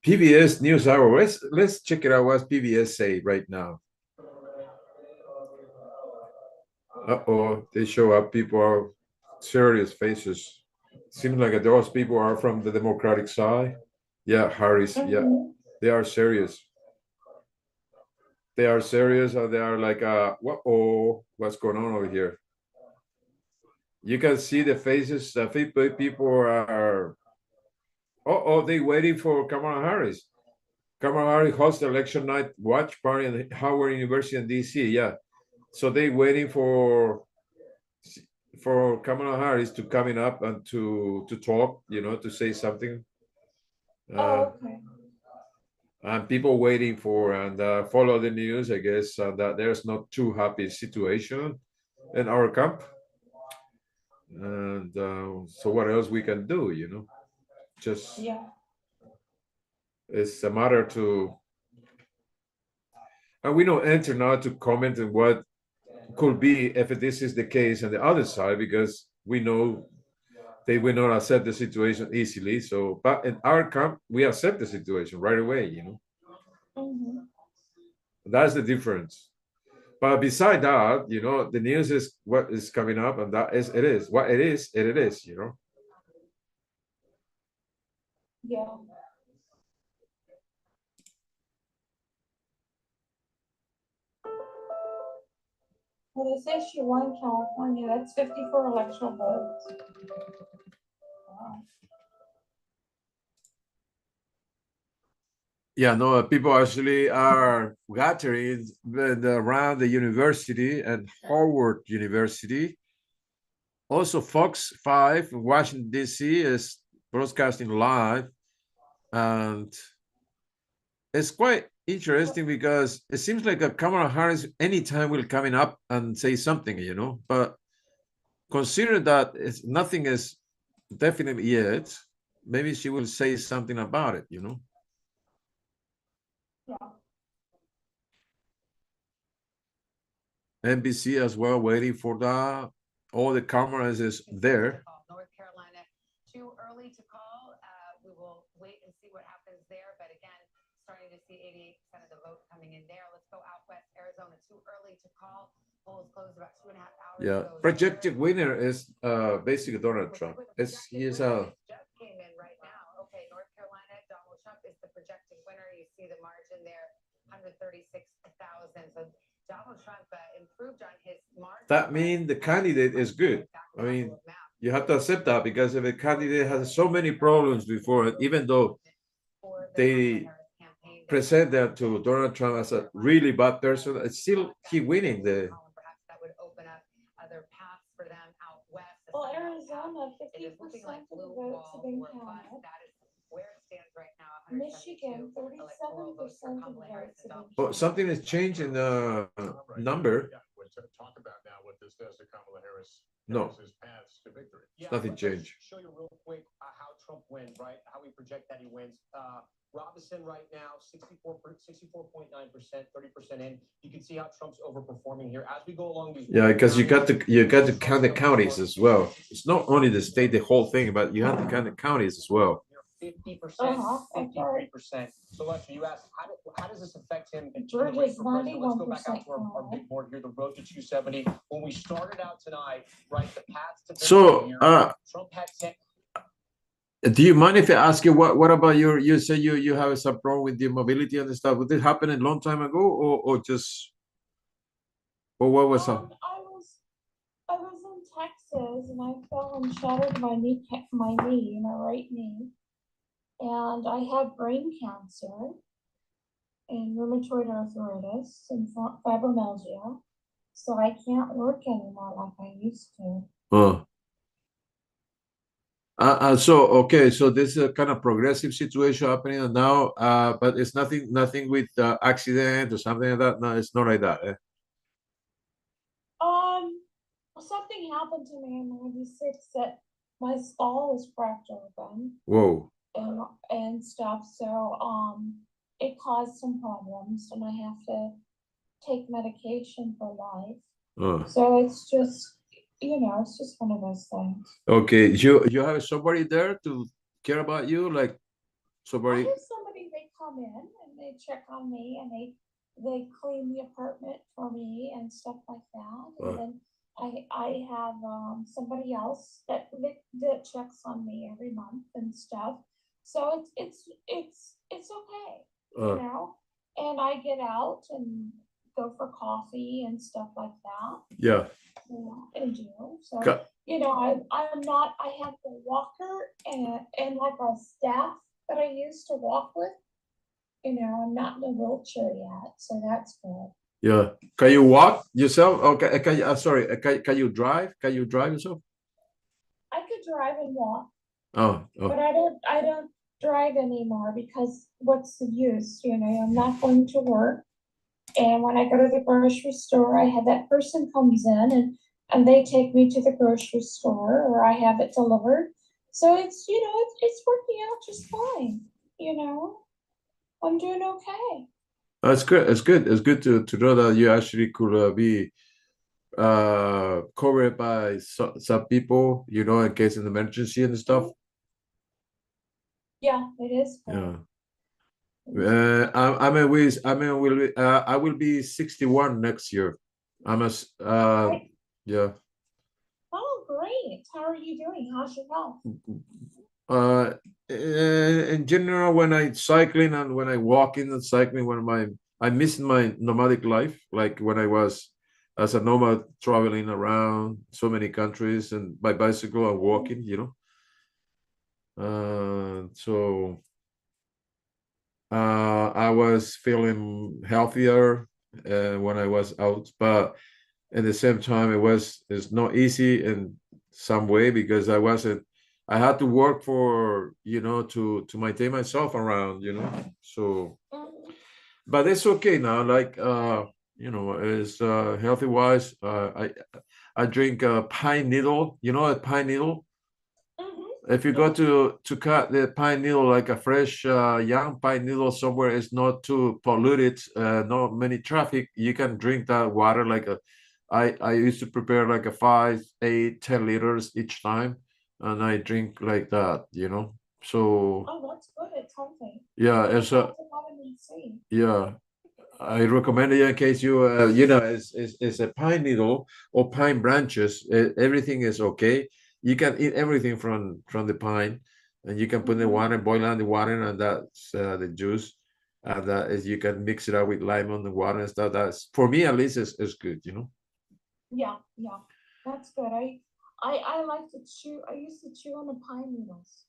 PBS NewsHour. Let's check it out. What PBS say right now? Uh-oh, they show up. People are serious faces. Seems like those people are from the Democratic side. Yeah, Harris. Yeah, they are serious. They are serious, or they are like, what's going on over here? You can see the faces. The people are. They waiting for Kamala Harris. Kamala Harris hosts the election night watch party at Howard University in DC. Yeah, so they waiting for Kamala Harris to coming up and to talk, you know, to say something. Okay. And people waiting for and follow the news, I guess, that there's not too happy situation in our camp. And so what else we can do, you know? Just it's a matter to, and we don't enter now to comment on what could be if this is the case on the other side, because we know they will not accept the situation easily. So, but in our camp, we accept the situation right away, you know. That's the difference. But beside that, you know, the news is what is coming up, and that is it is what it is, it is, you know. Yeah. Well, they say she won California. That's 54 electoral votes. Wow. Yeah, no, people actually are gathering around the university and Howard University. Also, Fox 5 in Washington, D.C. is broadcasting live. And it's quite interesting because it seems like a Kamala Harris anytime will coming up and say something, you know, but consider that nothing is definitely yet. Maybe she will say something about it, you know. NBC as well, waiting for that. All the cameras is there. North Carolina, too early to call. We will wait and see what happens there. But again, starting to see 88% of the vote coming in there. Let's go out west, Arizona. Too early to call. Polls closed about 2.5 hours Yeah, ago. projected winner is basically Donald Trump. He is a. Just came in right now. Okay, North Carolina, Donald Trump is the projected winner. You see the margin there, 136,000. So Donald Trump improved on his margin. That means the candidate is good. I mean, you have to accept that, because if a candidate has so many problems before it, even though they present that to Donald Trump as a really bad person, it's still he winning the. Perhaps that would open up other paths for them out west. Well, Arizona, 50% of the votes have been counted. where it stands right now, 172 Michigan, electoral votes for 37% of Kamala Harris votes. and Donald Oh, Trump. something is changing the number. Yeah, let's talk about now what this does to Kamala Harris. No. Harris's paths to victory. Nothing changed. Show you real quick how Trump wins, right? How we project that he wins. Robinson right now, 64.9%, 30% in. You can see how Trump's overperforming here as we go along these. Yeah, because you got to count the counties as well. It's not only the state, the whole thing, but you have to count the counties as well. 50%, 53%. So Lester, you asked, how does this affect him in the race Georgia's for president? Let's go 91% back out to our big board here, the road to 270. When we started out tonight, right, the path to So, Trump had 10. do you mind if I ask you what about you say you have some problem with the mobility and stuff? Did this happen a long time ago or just or what was up? I was in Texas and I fell and shattered my knee, my right knee. And I have brain cancer and rheumatoid arthritis and fibromyalgia. So I can't work anymore like I used to. So okay, so this is a kind of progressive situation happening now, but it's nothing with accident or something like that. No, it's not like that. Something happened to me in '96 that my skull was cracked open. Whoa. And stuff. So it caused some problems, and I have to take medication for life. So it's just, it's just one of those things. Okay, you have somebody there to care about you, like somebody. I have somebody, they come in and they check on me and they clean the apartment for me and stuff like that. And then I have somebody else that checks on me every month and stuff. So it's okay, and I get out and go for coffee and stuff like that. Yeah. And so, I have the walker and like a staff that I used to walk with. I'm not in a wheelchair yet, so that's good. Yeah. Can you walk yourself? Okay. Can you, sorry. Can you drive? Can you drive yourself? I could drive and walk. Oh. But I don't drive anymore because what's the use? I'm not going to work. And when I go to the grocery store, I have that person comes in and they take me to the grocery store or I have it delivered. So it's working out just fine. I'm doing okay. That's good. It's good. It's good to know that you actually could be covered by some people, in case of emergency and stuff. Yeah, it is. Yeah. I will be 61 next year. Yeah. Oh, great. How are you doing? How's your health? In general, when I cycling and when I walking and cycling, I miss my nomadic life, like when I was as a nomad traveling around so many countries and by bicycle and walking, so I was feeling healthier when I was out, but at the same time, it's not easy in some way because I had to work for, to maintain myself around, so, but it's okay now. Like, it's healthy wise. I drink a pine needle, a pine needle. If you go to cut the pine needle, like a fresh young pine needle somewhere, it's not too polluted, not many traffic, you can drink that water. Like I used to prepare like a 5, 8, 10 liters each time, and I drink like that, so. Oh, that's good. It's healthy. Yeah, it's a vitamin C. Yeah, I recommend it in case you it's a pine needle or pine branches. Everything is okay. You can eat everything from the pine, and you can put in the water, boil on the water, and that's the juice. And that is, you can mix it up with lime on the water and stuff. That's, for me at least, is good. Yeah, that's good. I like to chew. I used to chew on the pine needles.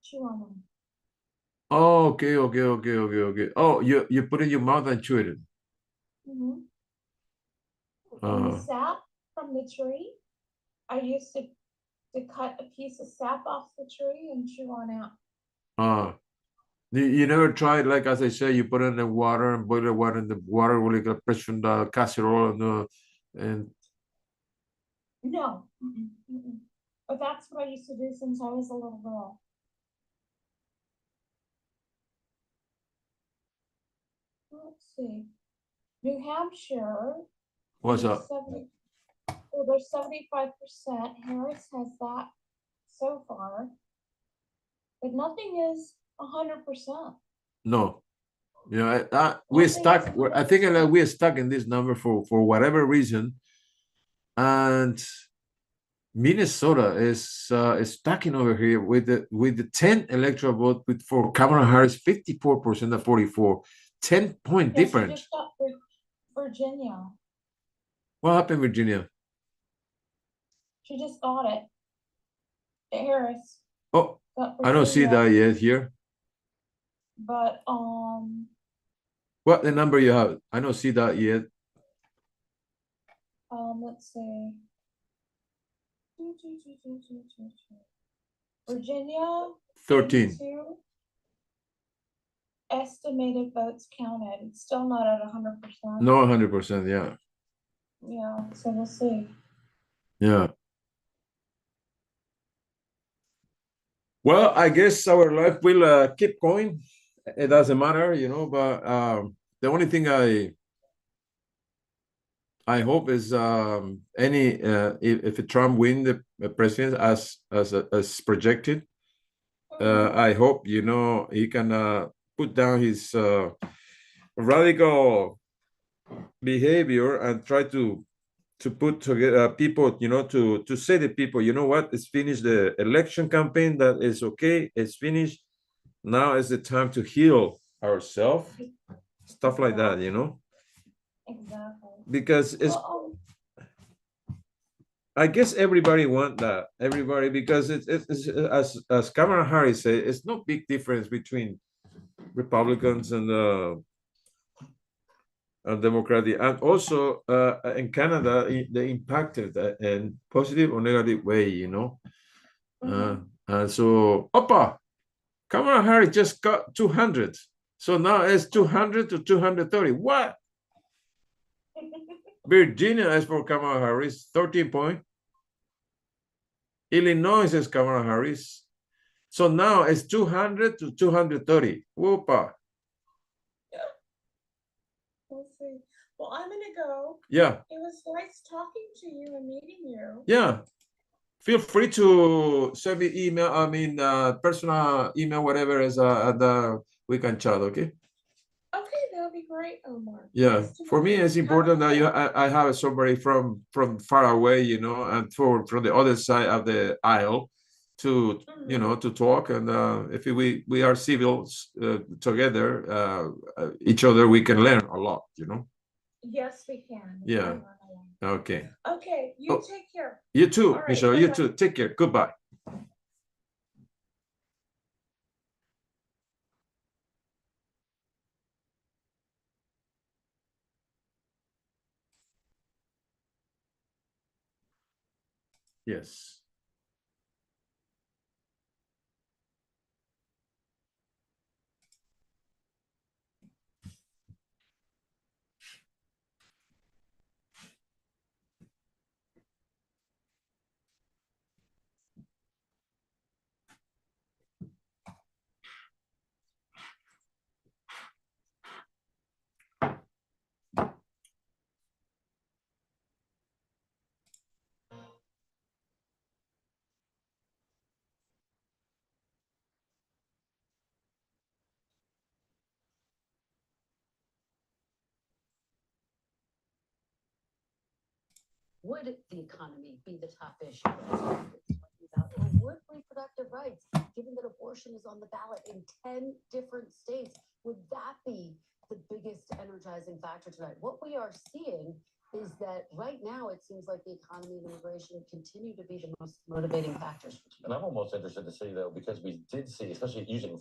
Chew on them. Oh, okay. Oh, you put it in your mouth and chew it. And the sap from the tree, I used to cut a piece of sap off the tree and chew on out. You never tried, like as I say, you put in the water and boil the water, and the water will like press on the casserole and No. But that's what I used to do since I was a little girl. Let's see. New Hampshire. what's up? Well, there's 75%. Harris has that so far. But nothing is 100%. No, we're stuck. I think we're stuck in this number for whatever reason, and Minnesota is stuck in over here with the 10 electoral vote for Kamala Harris, 54% of 44, 10-point difference. Just got Virginia. What happened, Virginia? She just got it. Harris. Oh, I don't see that yet here. But what the number you have? I don't see that yet. Let's see. Virginia 13. Estimated votes counted. It's still not at 100%. No, 100%. Yeah. Yeah. So we'll see. Yeah. Well, I guess our life will keep going. It doesn't matter, but the only thing I hope is if Trump win the presidency as projected, I hope he can put down his radical behavior and try to put together people, to say to people, you know what, it's finished the election campaign, that is okay, it's finished. Now is the time to heal ourselves, stuff like that, Exactly. because it's I guess everybody want that, because it's as Kamala Harris said, it's no big difference between Republicans and Democratic, and also in Canada they impacted in positive or negative way, and so Kamala Harris just got 200, so now it's 200 to 230. What? Virginia is for Kamala Harris, 13 point. Illinois is Kamala Harris. So now it's 200 to 230. Whoopa. We'll see. Well, I'm going to go. Yeah. It was nice talking to you and meeting you. Yeah. Feel free to send me email, personal email, whatever, and we can chat, okay? Okay, that'll be great, Omar. Yeah, Nice to for me, meet you. it's important that I have somebody from far away, and from the other side of the aisle to to talk, and if we are civil together, each other, we can learn a lot, Yes, we can. Yeah. Okay. Okay, you take care. You too, All right, Michelle. You bye-bye. too. Take care. Goodbye. Yes. Would the economy be the top issue? Or would reproductive rights, given that abortion is on the ballot in 10 different states, would that be the biggest energizing factor tonight? What we are seeing is that right now it seems like the economy and immigration continue to be the most motivating factors. And I'm almost interested to see, though, because we did see, especially using